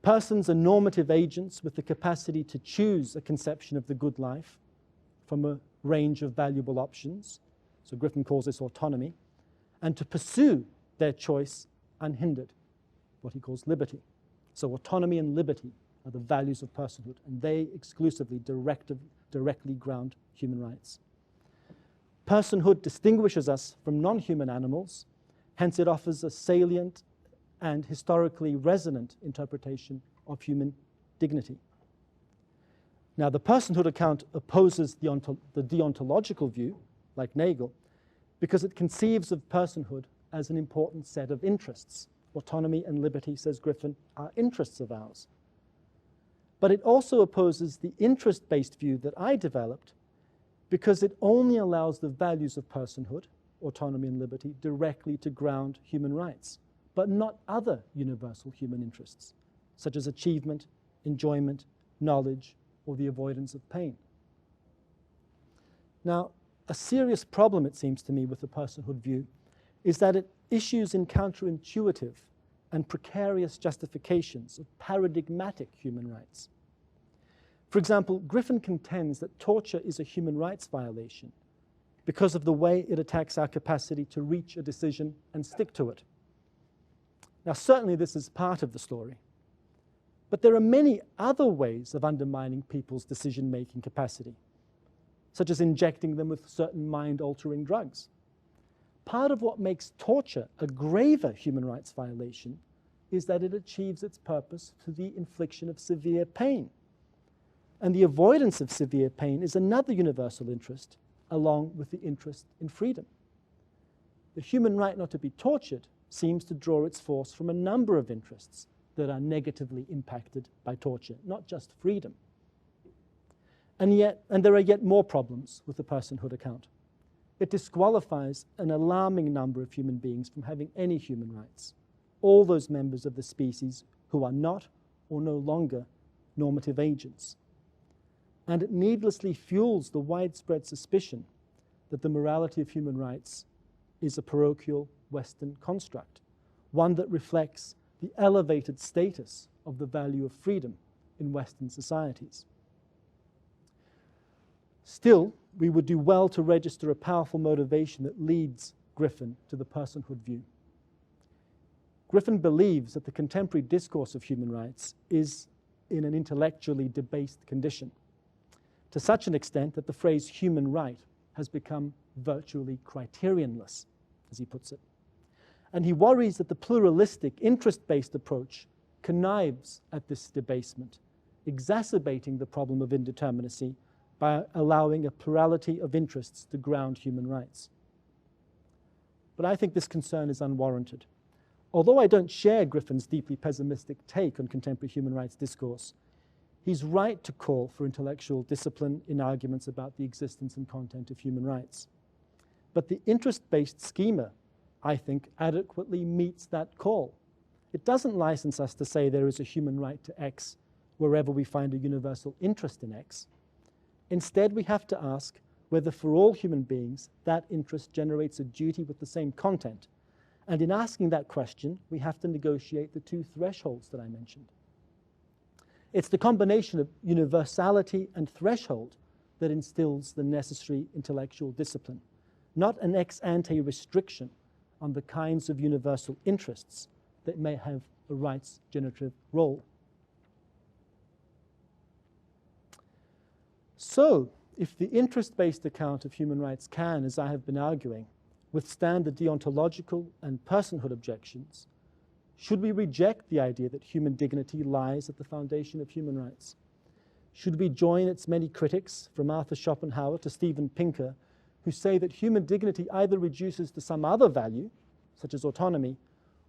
Persons are normative agents with the capacity to choose a conception of the good life from a range of valuable options, so Griffin calls this autonomy, and to pursue their choice unhindered, what he calls liberty. So autonomy and liberty are the values of personhood, and they exclusively directly ground human rights. Personhood distinguishes us from non-human animals, hence it offers a salient and historically resonant interpretation of human dignity. Now, the personhood account opposes the deontological view, like Nagel, because it conceives of personhood as an important set of interests. Autonomy and liberty, says Griffin, are interests of ours. But it also opposes the interest-based view that I developed because it only allows the values of personhood, autonomy and liberty, directly to ground human rights, but not other universal human interests, such as achievement, enjoyment, knowledge, or the avoidance of pain. Now, a serious problem, it seems to me, with the personhood view is that it issues in counterintuitive and precarious justifications of paradigmatic human rights. For example, Griffin contends that torture is a human rights violation because of the way it attacks our capacity to reach a decision and stick to it. Now, certainly this is part of the story, but there are many other ways of undermining people's decision-making capacity, such as injecting them with certain mind-altering drugs. Part of what makes torture a graver human rights violation is that it achieves its purpose through the infliction of severe pain. And the avoidance of severe pain is another universal interest, along with the interest in freedom. The human right not to be tortured seems to draw its force from a number of interests that are negatively impacted by torture, not just freedom. And there are yet more problems with the personhood account. It disqualifies an alarming number of human beings from having any human rights, all those members of the species who are not or no longer normative agents. And it needlessly fuels the widespread suspicion that the morality of human rights is a parochial Western construct, one that reflects the elevated status of the value of freedom in Western societies. Still, we would do well to register a powerful motivation that leads Griffin to the personhood view. Griffin believes that the contemporary discourse of human rights is in an intellectually debased condition, to such an extent that the phrase human right has become virtually criterionless, as he puts it. And he worries that the pluralistic, interest-based approach connives at this debasement, exacerbating the problem of indeterminacy by allowing a plurality of interests to ground human rights. But I think this concern is unwarranted. Although I don't share Griffin's deeply pessimistic take on contemporary human rights discourse, he's right to call for intellectual discipline in arguments about the existence and content of human rights. But the interest-based schema, I think, adequately meets that call. It doesn't license us to say there is a human right to X wherever we find a universal interest in X. Instead, we have to ask whether for all human beings that interest generates a duty with the same content. And in asking that question, we have to negotiate the two thresholds that I mentioned. It's the combination of universality and threshold that instills the necessary intellectual discipline, not an ex ante restriction on the kinds of universal interests that may have a rights generative role. So, if the interest-based account of human rights can, as I have been arguing, withstand the deontological and personhood objections, should we reject the idea that human dignity lies at the foundation of human rights? Should we join its many critics, from Arthur Schopenhauer to Steven Pinker, who say that human dignity either reduces to some other value, such as autonomy,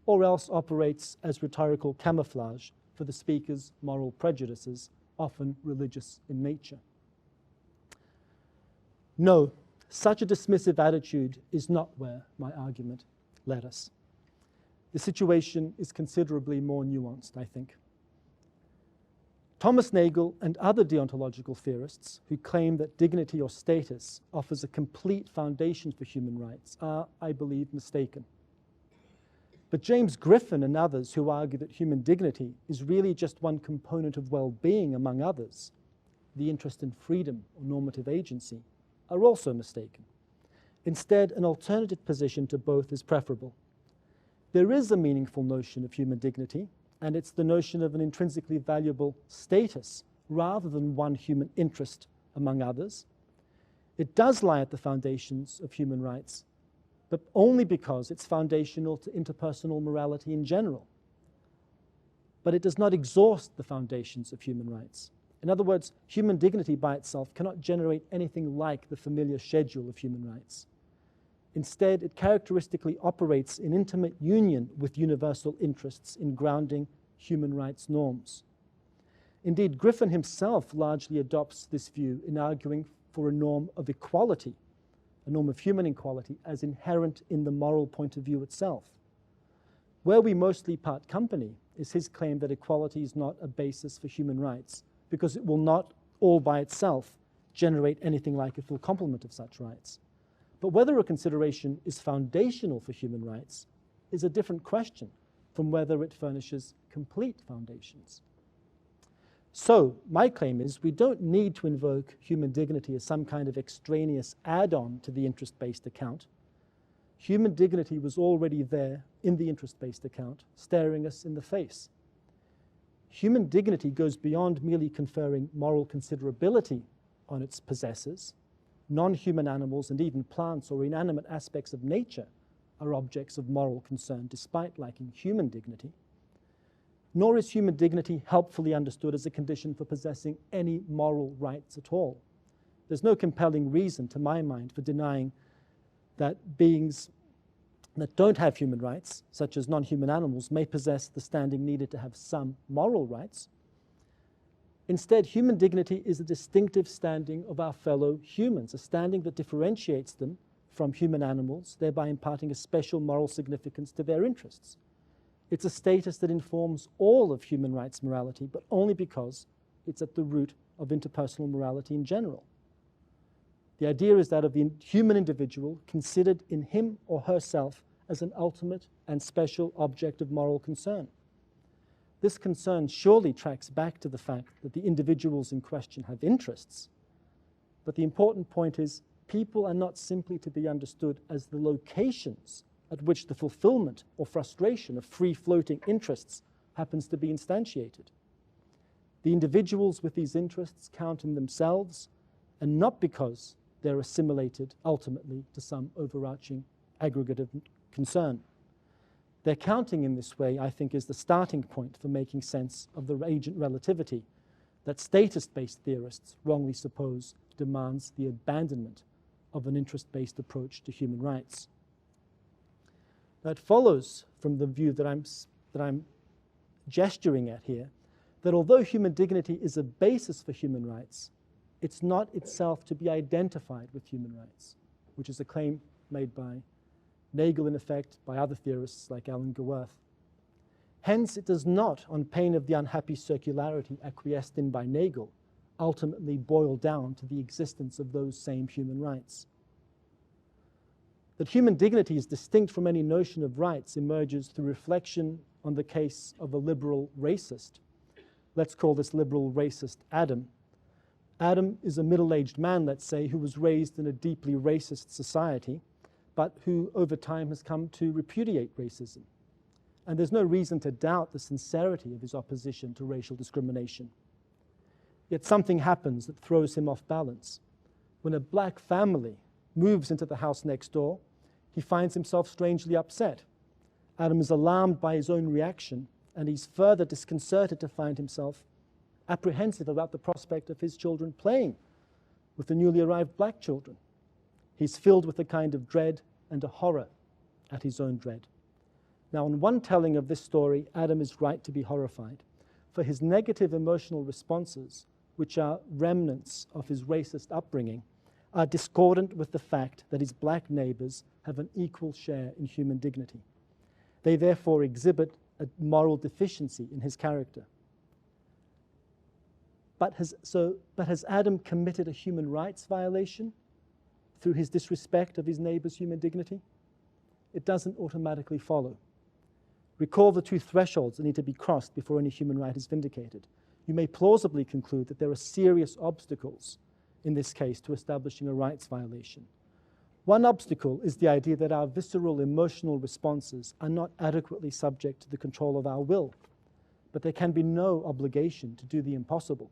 or else operates as rhetorical camouflage for the speaker's moral prejudices, often religious in nature? No, such a dismissive attitude is not where my argument led us. The situation is considerably more nuanced, I think. Thomas Nagel and other deontological theorists who claim that dignity or status offers a complete foundation for human rights are, I believe, mistaken. But James Griffin and others who argue that human dignity is really just one component of well-being among others, the interest in freedom or normative agency, are also mistaken. Instead, an alternative position to both is preferable. There is a meaningful notion of human dignity, and it's the notion of an intrinsically valuable status rather than one human interest among others. It does lie at the foundations of human rights, but only because it's foundational to interpersonal morality in general. But it does not exhaust the foundations of human rights. In other words, human dignity by itself cannot generate anything like the familiar schedule of human rights. Instead, it characteristically operates in intimate union with universal interests in grounding human rights norms. Indeed, Griffin himself largely adopts this view in arguing for a norm of equality, a norm of human equality as inherent in the moral point of view itself. Where we mostly part company is his claim that equality is not a basis for human rights, because it will not, all by itself, generate anything like a full complement of such rights. But whether a consideration is foundational for human rights is a different question from whether it furnishes complete foundations. So, my claim is we don't need to invoke human dignity as some kind of extraneous add-on to the interest-based account. Human dignity was already there in the interest-based account, staring us in the face. Human dignity goes beyond merely conferring moral considerability on its possessors. Non-human animals and even plants or inanimate aspects of nature are objects of moral concern despite lacking human dignity. Nor is human dignity helpfully understood as a condition for possessing any moral rights at all. There's no compelling reason, to my mind, for denying that beings that don't have human rights, such as non-human animals, may possess the standing needed to have some moral rights. Instead, human dignity is a distinctive standing of our fellow humans, a standing that differentiates them from human animals, thereby imparting a special moral significance to their interests. It's a status that informs all of human rights morality, but only because it's at the root of interpersonal morality in general. The idea is that of the human individual considered in him or herself as an ultimate and special object of moral concern. This concern surely tracks back to the fact that the individuals in question have interests. But the important point is, people are not simply to be understood as the locations at which the fulfillment or frustration of free-floating interests happens to be instantiated. The individuals with these interests count in themselves, and not because they're assimilated ultimately to some overarching aggregate of concern. Their counting in this way, I think, is the starting point for making sense of the agent relativity that status-based theorists wrongly suppose demands the abandonment of an interest-based approach to human rights. Now, it follows from the view that I'm gesturing at here that although human dignity is a basis for human rights, it's not itself to be identified with human rights, which is a claim made by Nagel, in effect, by other theorists like Alan Gaworth. Hence, it does not, on pain of the unhappy circularity acquiesced in by Nagel, ultimately boil down to the existence of those same human rights. That human dignity is distinct from any notion of rights emerges through reflection on the case of a liberal racist. Let's call this liberal racist Adam. Adam is a middle-aged man, let's say, who was raised in a deeply racist society, but who over time has come to repudiate racism. And there's no reason to doubt the sincerity of his opposition to racial discrimination. Yet something happens that throws him off balance. When a black family moves into the house next door, he finds himself strangely upset. Adam is alarmed by his own reaction, and he's further disconcerted to find himself apprehensive about the prospect of his children playing with the newly arrived black children. He's filled with a kind of dread and a horror at his own dread. Now, in one telling of this story, Adam is right to be horrified, for his negative emotional responses, which are remnants of his racist upbringing, are discordant with the fact that his black neighbors have an equal share in human dignity. They therefore exhibit a moral deficiency in his character. But has Adam committed a human rights violation through his disrespect of his neighbor's human dignity? It doesn't automatically follow. Recall the two thresholds that need to be crossed before any human right is vindicated. You may plausibly conclude that there are serious obstacles in this case to establishing a rights violation. One obstacle is the idea that our visceral emotional responses are not adequately subject to the control of our will, but there can be no obligation to do the impossible.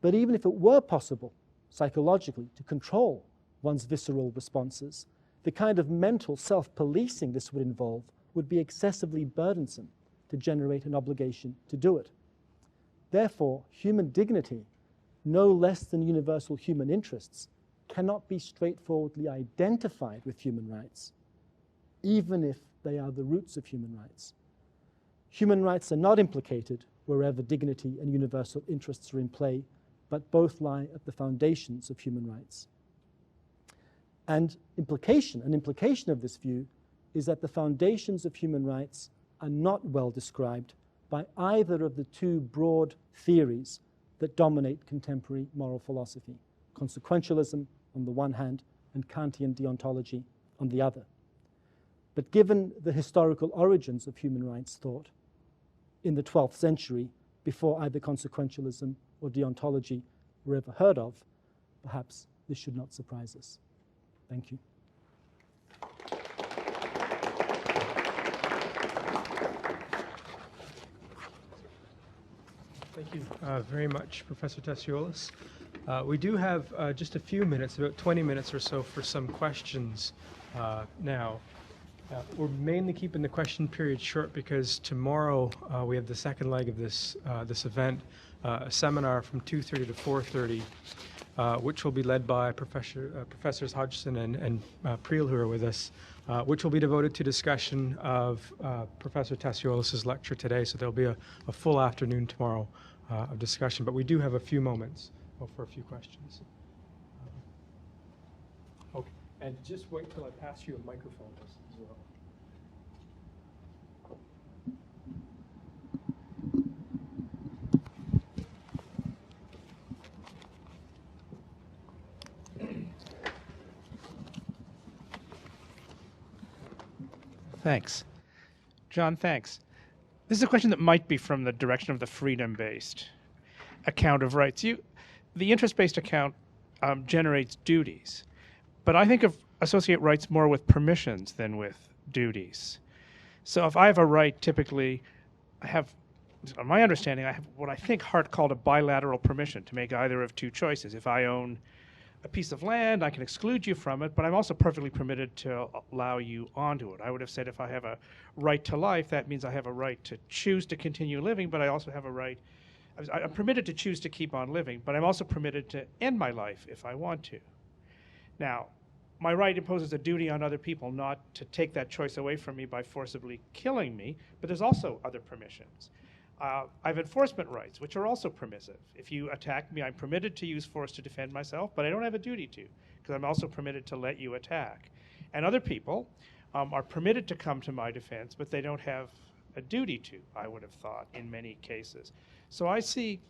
But even if it were possible, psychologically, to control one's visceral responses, the kind of mental self-policing this would involve would be excessively burdensome to generate an obligation to do it. Therefore, human dignity, no less than universal human interests, cannot be straightforwardly identified with human rights, even if they are the roots of human rights. Human rights are not implicated wherever dignity and universal interests are in play, but both lie at the foundations of human rights. And an implication of this view is that the foundations of human rights are not well described by either of the two broad theories that dominate contemporary moral philosophy, consequentialism on the one hand and Kantian deontology on the other. But given the historical origins of human rights thought in the 12th century, before either consequentialism or deontology were ever heard of, perhaps this should not surprise us. Thank you. Thank you very much, Professor Tasioulas. We do have just a few minutes, about 20 minutes or so, for some questions now. We're mainly keeping the question period short because tomorrow we have the second leg of this event, a seminar from 2:30 to 4:30, which will be led by Professors Hodgson and Priel, who are with us, which will be devoted to discussion of Professor Tasioulas' lecture today. So there'll be a full afternoon tomorrow of discussion, but we do have a few moments for a few questions. Okay, and just wait till I pass you a microphone as well. Thanks. John, thanks. This is a question that might be from the direction of the freedom-based account of rights. The interest-based account generates duties, but I think of associate rights more with permissions than with duties. So if I have a right, typically, on my understanding, I have what I think Hart called a bilateral permission to make either of two choices. If I own a piece of land, I can exclude you from it, but I'm also perfectly permitted to allow you onto it. I would have said if I have a right to life, that means I have a right to choose to continue living, but I also have a right, I'm permitted to choose to keep on living, but I'm also permitted to end my life if I want to. Now, my right imposes a duty on other people not to take that choice away from me by forcibly killing me, but there's also other permissions. I have enforcement rights, which are also permissive. If you attack me, I'm permitted to use force to defend myself, but I don't have a duty to, because I'm also permitted to let you attack. And other people are permitted to come to my defense, but they don't have a duty to, I would have thought, in many cases. So I see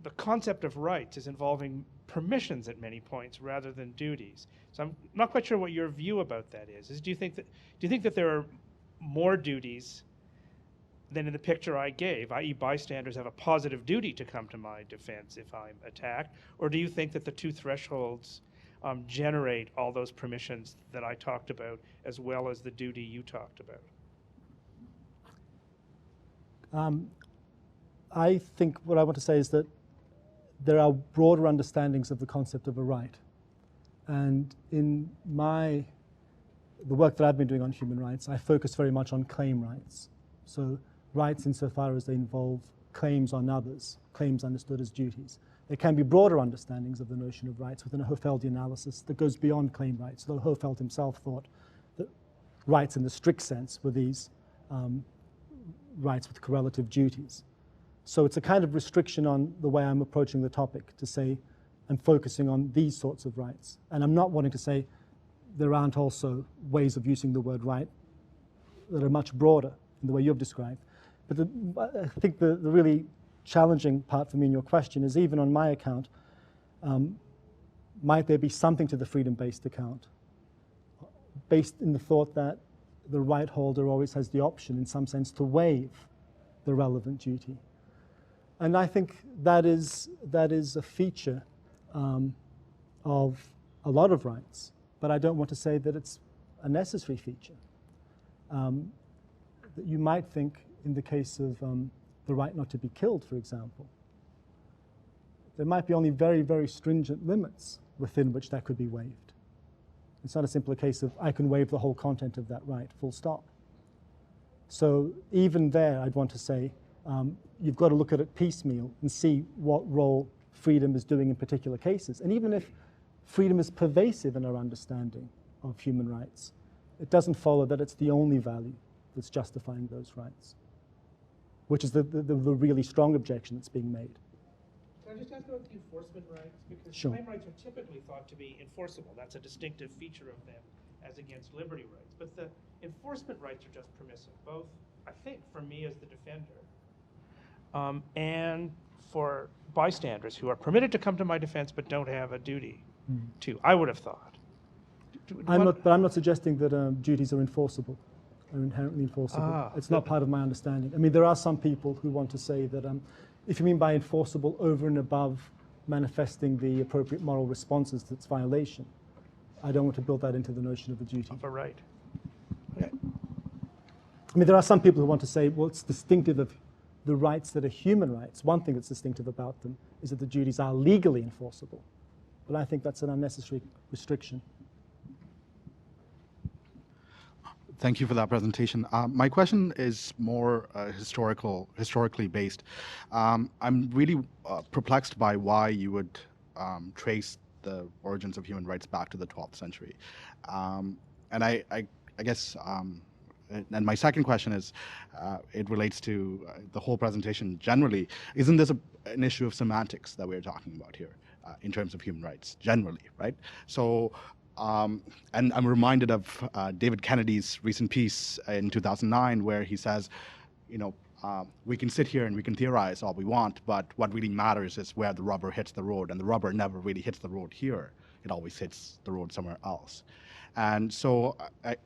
the concept of rights as involving permissions at many points rather than duties. So I'm not quite sure what your view about that is. Do you think that there are more duties than in the picture I gave, i.e. bystanders have a positive duty to come to my defense if I'm attacked? Or do you think that the two thresholds generate all those permissions that I talked about as well as the duty you talked about? I think what I want to say is that there are broader understandings of the concept of a right. And in the work that I've been doing on human rights, I focus very much on claim rights. So rights insofar as they involve claims on others, claims understood as duties. There can be broader understandings of the notion of rights within a Hofeldian analysis that goes beyond claim rights, though Hofeld himself thought that rights in the strict sense were these rights with correlative duties. So it's a kind of restriction on the way I'm approaching the topic to say I'm focusing on these sorts of rights. And I'm not wanting to say there aren't also ways of using the word right that are much broader in the way you've described. But I think the really challenging part for me in your question is, even on my account, might there be something to the freedom-based account based in the thought that the right holder always has the option, in some sense, to waive the relevant duty? And I think that is a feature of a lot of rights, but I don't want to say that it's a necessary feature. That you might think in the case of the right not to be killed, for example, there might be only very, very stringent limits within which that could be waived. It's not a simple case of I can waive the whole content of that right, full stop. So even there, I'd want to say you've got to look at it piecemeal and see what role freedom is doing in particular cases. And even if freedom is pervasive in our understanding of human rights, it doesn't follow that it's the only value that's justifying those rights, which is the really strong objection that's being made. Can I just ask about the enforcement rights? Because Sure. claim rights are typically thought to be enforceable. That's a distinctive feature of them as against liberty rights. But the enforcement rights are just permissive, both, I think, for me as the defender and for bystanders who are permitted to come to my defense but don't have a duty to, I would have thought. But I'm not suggesting that duties are enforceable, are inherently enforceable. It's not part of my understanding. I mean, there are some people who want to say that if you mean by enforceable over and above manifesting the appropriate moral responses to its violation, I don't want to build that into the notion of a duty. Of a right. Okay. I mean, there are some people who want to say, well, it's distinctive of the rights that are human rights. One thing that's distinctive about them is that the duties are legally enforceable. But I think that's an unnecessary restriction. Thank you for that presentation. My question is more historically based. I'm really perplexed by why you would trace the origins of human rights back to the 12th century. And I guess, and my second question is, it relates to the whole presentation generally. Isn't this an issue of semantics that we're talking about here in terms of human rights generally, right? So, and I'm reminded of David Kennedy's recent piece in 2009 where he says, you know, we can sit here and we can theorize all we want, but what really matters is where the rubber hits the road, and the rubber never really hits the road here. It always hits the road somewhere else. And so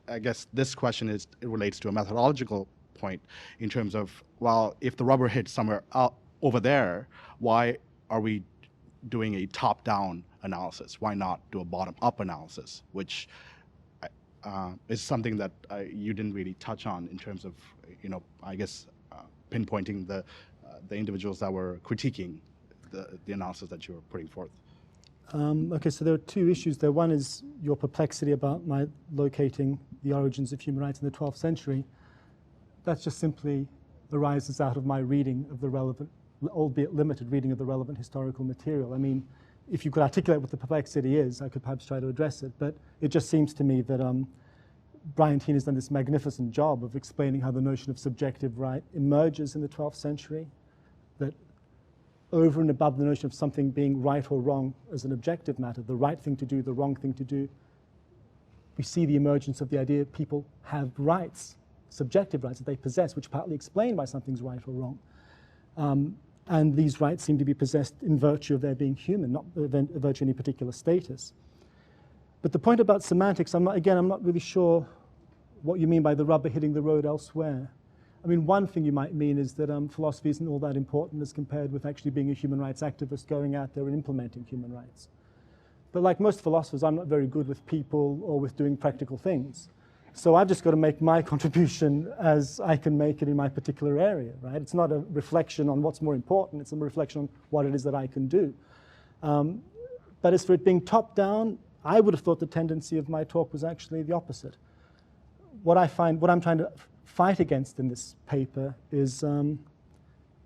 I guess this question it relates to a methodological point in terms of, well, if the rubber hits somewhere over there, why are we doing a top-down analysis? Why not do a bottom-up analysis, which is something that you didn't really touch on in terms of, you know, I guess pinpointing the individuals that were critiquing the analysis that you were putting forth. Okay, so there are two issues there. One is your perplexity about my locating the origins of human rights in the 12th century. That just simply arises out of my reading of the relevant, albeit limited reading of the relevant historical material. I mean, if you could articulate what the perplexity is, I could perhaps try to address it, but it just seems to me that Brian Keane has done this magnificent job of explaining how the notion of subjective right emerges in the 12th century, that over and above the notion of something being right or wrong as an objective matter, the right thing to do, the wrong thing to do, we see the emergence of the idea that people have rights, subjective rights that they possess, which are partly explained by something's right or wrong. And these rights seem to be possessed in virtue of their being human, not in virtue of any particular status. But the point about semantics, I'm not really sure what you mean by the rubber hitting the road elsewhere. I mean, one thing you might mean is that philosophy isn't all that important as compared with actually being a human rights activist going out there and implementing human rights. But like most philosophers, I'm not very good with people or with doing practical things. So I've just got to make my contribution as I can make it in my particular area, right? It's not a reflection on what's more important, it's a reflection on what it is that I can do. But as for it being top-down, I would have thought the tendency of my talk was actually the opposite. What I'm trying to fight against in this paper is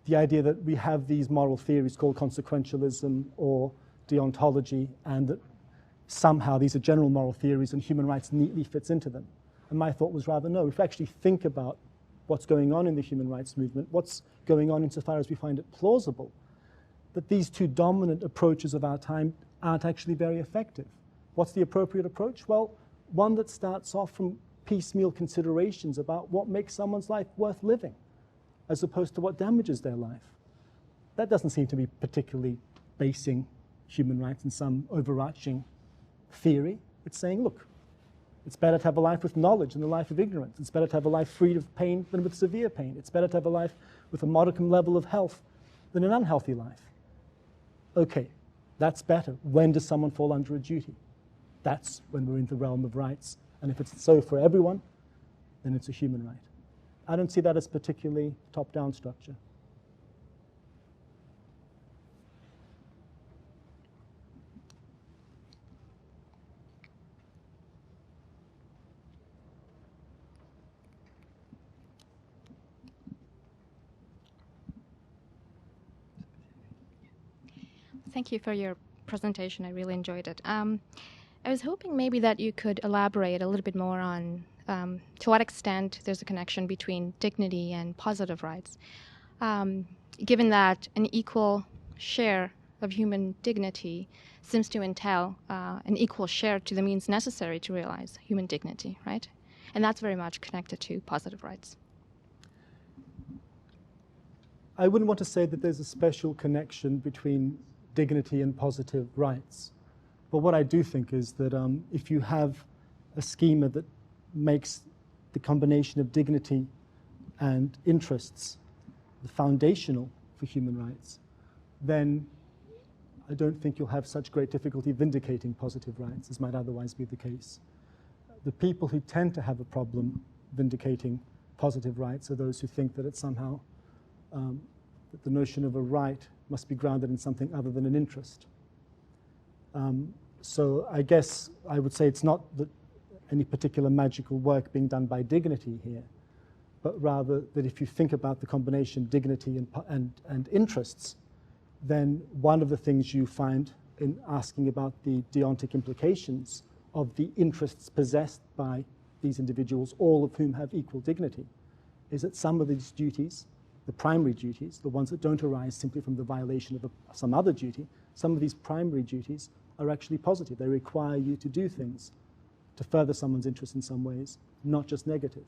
the idea that we have these moral theories called consequentialism or deontology, and that somehow these are general moral theories and human rights neatly fits into them. And my thought was rather, no, if we actually think about what's going on in the human rights movement, what's going on insofar as we find it plausible, that these two dominant approaches of our time aren't actually very effective. What's the appropriate approach? Well, one that starts off from piecemeal considerations about what makes someone's life worth living, as opposed to what damages their life. That doesn't seem to be particularly basing human rights in some overarching theory. It's saying, look, it's better to have a life with knowledge than a life of ignorance. It's better to have a life free of pain than with severe pain. It's better to have a life with a modicum level of health than an unhealthy life. Okay, that's better. When does someone fall under a duty? That's when we're in the realm of rights. And if it's so for everyone, then it's a human right. I don't see that as particularly top-down structure. Thank you for your presentation. I really enjoyed it. I was hoping maybe that you could elaborate a little bit more on to what extent there's a connection between dignity and positive rights, given that an equal share of human dignity seems to entail an equal share to the means necessary to realize human dignity, right? And that's very much connected to positive rights. I wouldn't want to say that there's a special connection between dignity and positive rights. But what I do think is that if you have a schema that makes the combination of dignity and interests the foundational for human rights, then I don't think you'll have such great difficulty vindicating positive rights as might otherwise be the case. The people who tend to have a problem vindicating positive rights are those who think that it's somehow that the notion of a right must be grounded in something other than an interest. So I guess I would say it's not that any particular magical work being done by dignity here, but rather that if you think about the combination dignity and interests, then one of the things you find in asking about the deontic implications of the interests possessed by these individuals, all of whom have equal dignity, is that some of these duties, the primary duties, the ones that don't arise simply from the violation of some other duty, some of these primary duties are actually positive. They require you to do things to further someone's interest in some ways, not just negative.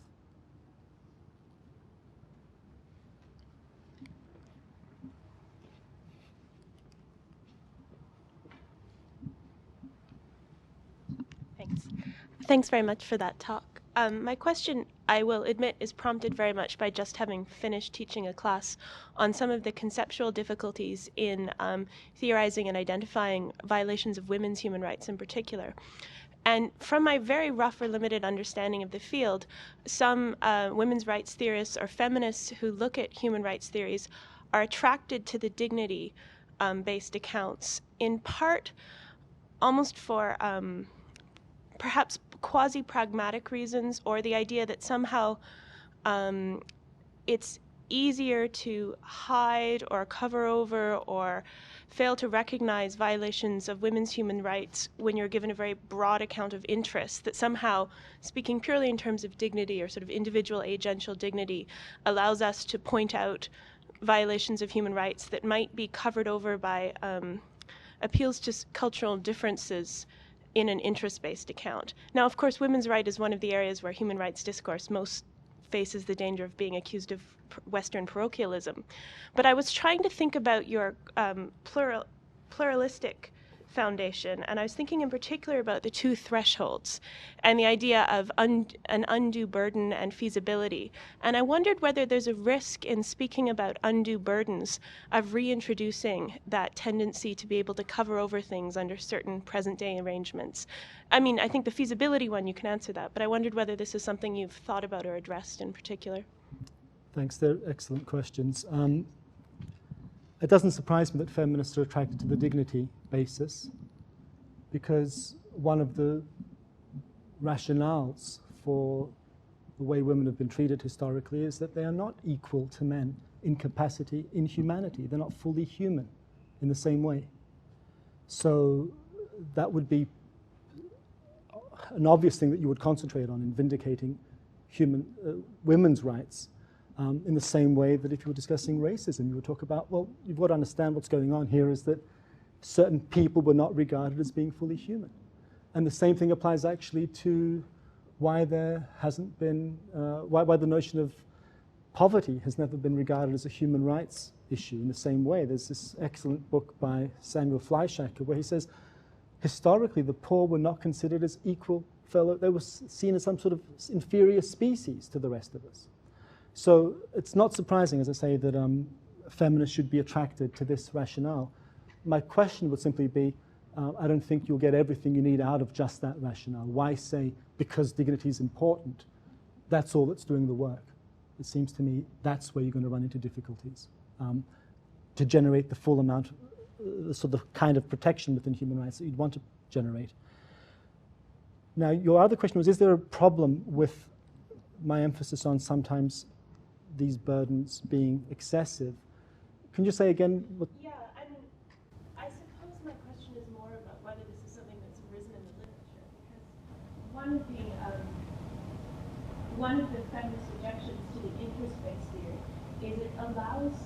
Thanks very much for that talk. My question, I will admit, is prompted very much by just having finished teaching a class on some of the conceptual difficulties in theorizing and identifying violations of women's human rights in particular. And from my very rough or limited understanding of the field, some women's rights theorists or feminists who look at human rights theories are attracted to the dignity-based accounts, in part almost for perhaps quasi-pragmatic reasons, or the idea that somehow it's easier to hide or cover over or fail to recognize violations of women's human rights when you're given a very broad account of interests, that somehow, speaking purely in terms of dignity or sort of individual agential dignity, allows us to point out violations of human rights that might be covered over by appeals to cultural differences in an interest-based account. Now, of course, women's right is one of the areas where human rights discourse most faces the danger of being accused of Western parochialism. But I was trying to think about your pluralistic foundation, and I was thinking in particular about the two thresholds and the idea of an undue burden and feasibility. And I wondered whether there's a risk in speaking about undue burdens of reintroducing that tendency to be able to cover over things under certain present-day arrangements. I mean, I think the feasibility one, you can answer that, but I wondered whether this is something you've thought about or addressed in particular. Thanks, they're excellent questions. It doesn't surprise me that feminists are attracted to the dignity basis, because one of the rationales for the way women have been treated historically is that they are not equal to men in capacity, in humanity. They're not fully human in the same way. So that would be an obvious thing that you would concentrate on in vindicating women's rights, in the same way that if you were discussing racism, you would talk about, well, you've got to understand what's going on here is that certain people were not regarded as being fully human. And the same thing applies actually to why there hasn't been, why the notion of poverty has never been regarded as a human rights issue in the same way. There's this excellent book by Samuel Fleischacker where he says, historically, the poor were not considered as equal fellow. They were seen as some sort of inferior species to the rest of us. So it's not surprising, as I say, that feminists should be attracted to this rationale. My question would simply be, I don't think you'll get everything you need out of just that rationale. Why say, because dignity is important, that's all that's doing the work? It seems to me that's where you're going to run into difficulties. To generate the full amount, sort of kind of protection within human rights that you'd want to generate. Now, your other question was, is there a problem with my emphasis on sometimes these burdens being excessive? Can you say again what? Yeah, I mean, I suppose my question is more about whether this is something that's arisen in the literature, because one of the feminist objections to the interest-based theory is it allows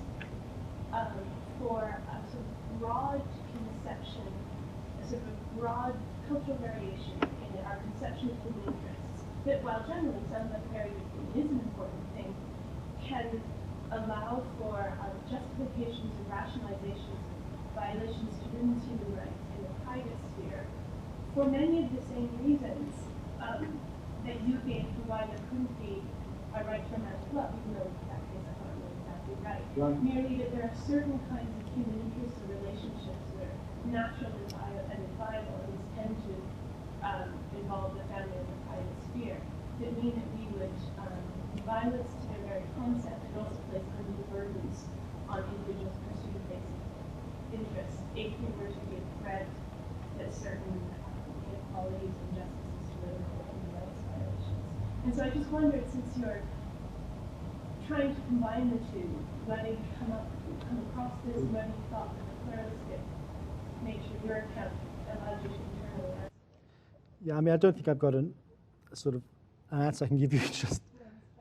for a sort of broad conception, a sort of broad cultural variation in our conception of human interests, that while generally sounds like very is an important thing, can allow for justifications and rationalizations of violations to women's human rights in the private sphere for many of the same reasons that you gave for why there couldn't be a right to romantic love, even though in that case I thought it was exactly right. Merely that there are certain kinds of human interests or relationships that are natural and viable and tend to involve the family and the private sphere that mean that we would violence to their very concept and also place undue burdens on individuals' pursuit of basic interests if we were to be a threat that certain inequalities and injustices to women or human rights violations. And so I just wondered, since you're trying to combine the two, whether you come across this, whether you thought that the pluralistic nature of your account allowed you to internalize. Yeah, I mean, I don't think I've got a sort of an answer I can give you just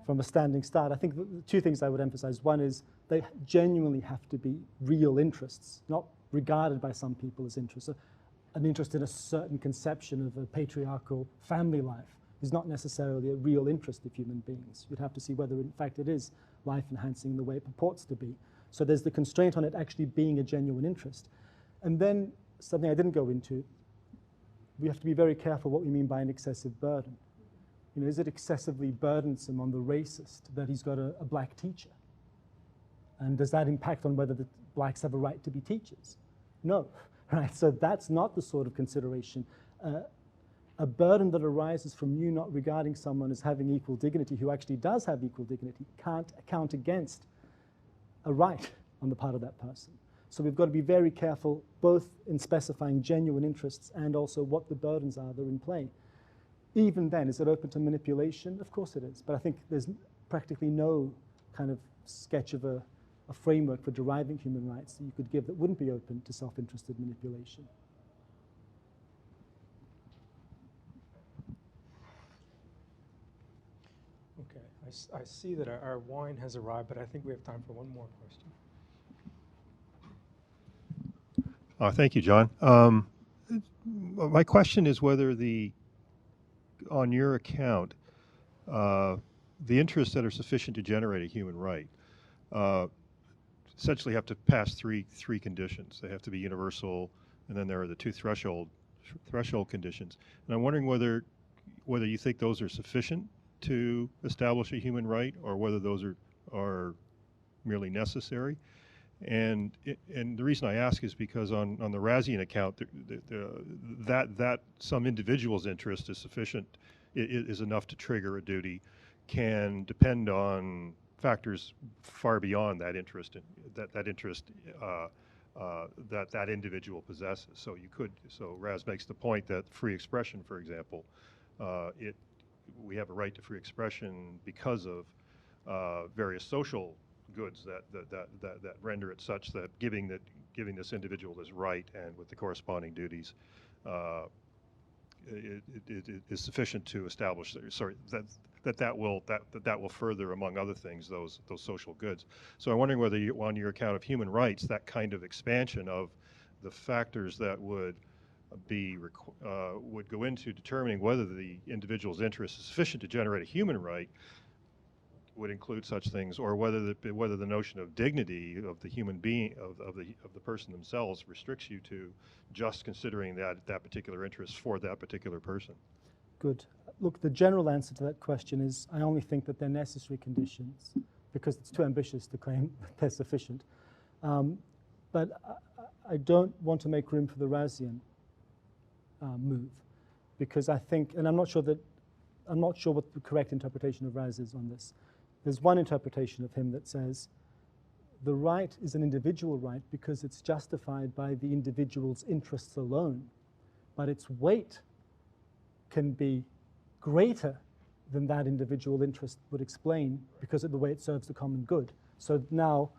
from a standing start. I think the two things I would emphasize. One is they genuinely have to be real interests, not regarded by some people as interests. An interest in a certain conception of a patriarchal family life is not necessarily a real interest of human beings. You'd have to see whether, in fact, it is life-enhancing in the way it purports to be. So there's the constraint on it actually being a genuine interest. And then something I didn't go into, we have to be very careful what we mean by an excessive burden. You know, is it excessively burdensome on the racist that he's got a black teacher? And does that impact on whether the blacks have a right to be teachers? No, right? So that's not the sort of consideration. A burden that arises from you not regarding someone as having equal dignity, who actually does have equal dignity, can't count against a right on the part of that person. So we've got to be very careful, both in specifying genuine interests and also what the burdens are that are in play. Even then, is it open to manipulation? Of course it is. But I think there's practically no kind of sketch of a framework for deriving human rights that you could give that wouldn't be open to self-interested manipulation. Okay, I see that our wine has arrived, but I think we have time for one more question. Thank you, John. My question is whether on your account, the interests that are sufficient to generate a human right essentially have to pass three conditions. They have to be universal, and then there are the two threshold conditions. And I'm wondering whether you think those are sufficient to establish a human right, or whether those are merely necessary. And the reason I ask is because on the Razian account, that some individual's interest is sufficient, is enough to trigger a duty, can depend on factors far beyond that interest, that individual possesses. So Raz makes the point that free expression, for example, we have a right to free expression because of various social goods that render it such that giving this individual this right and with the corresponding duties it is sufficient to establish that will further, among other things, those social goods. So I'm wondering whether on your account of human rights, that kind of expansion of the factors that would go into determining whether the individual's interest is sufficient to generate a human right would include such things, or whether the notion of dignity of the human being of the person themselves restricts you to just considering that particular interest for that particular person. Good. Look, the general answer to that question is I only think that they're necessary conditions, because it's too ambitious to claim that they're sufficient. But I don't want to make room for the Razian move, because I think, and I'm not sure what the correct interpretation of Raz is on this. There's one interpretation of him that says the right is an individual right because it's justified by the individual's interests alone, but its weight can be greater than that individual interest would explain because of the way it serves the common good. So now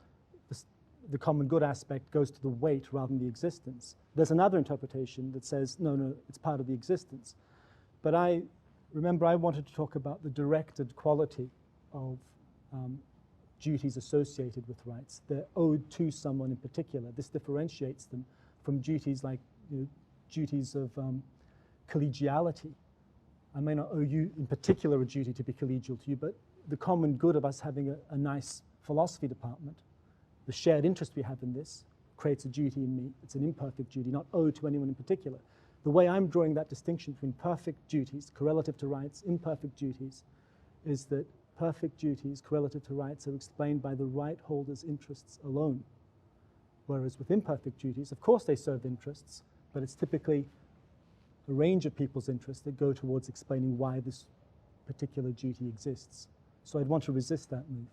the common good aspect goes to the weight rather than the existence. There's another interpretation that says, no, it's part of the existence. But I wanted to talk about the directed quality of duties associated with rights. They're owed to someone in particular. This differentiates them from duties like duties of collegiality. I may not owe you in particular a duty to be collegial to you, but the common good of us having a nice philosophy department, the shared interest we have in this creates a duty in me. It's an imperfect duty, not owed to anyone in particular. The way I'm drawing that distinction between perfect duties, correlative to rights, imperfect duties, is that perfect duties, correlative to rights, are explained by the right holder's interests alone. Whereas with imperfect duties, of course they serve interests, but it's typically a range of people's interests that go towards explaining why this particular duty exists. So I'd want to resist that move.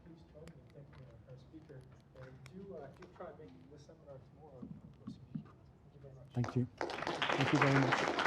Please join me in thanking our speaker. Do try making this seminar tomorrow. Thank you. Thank you very much.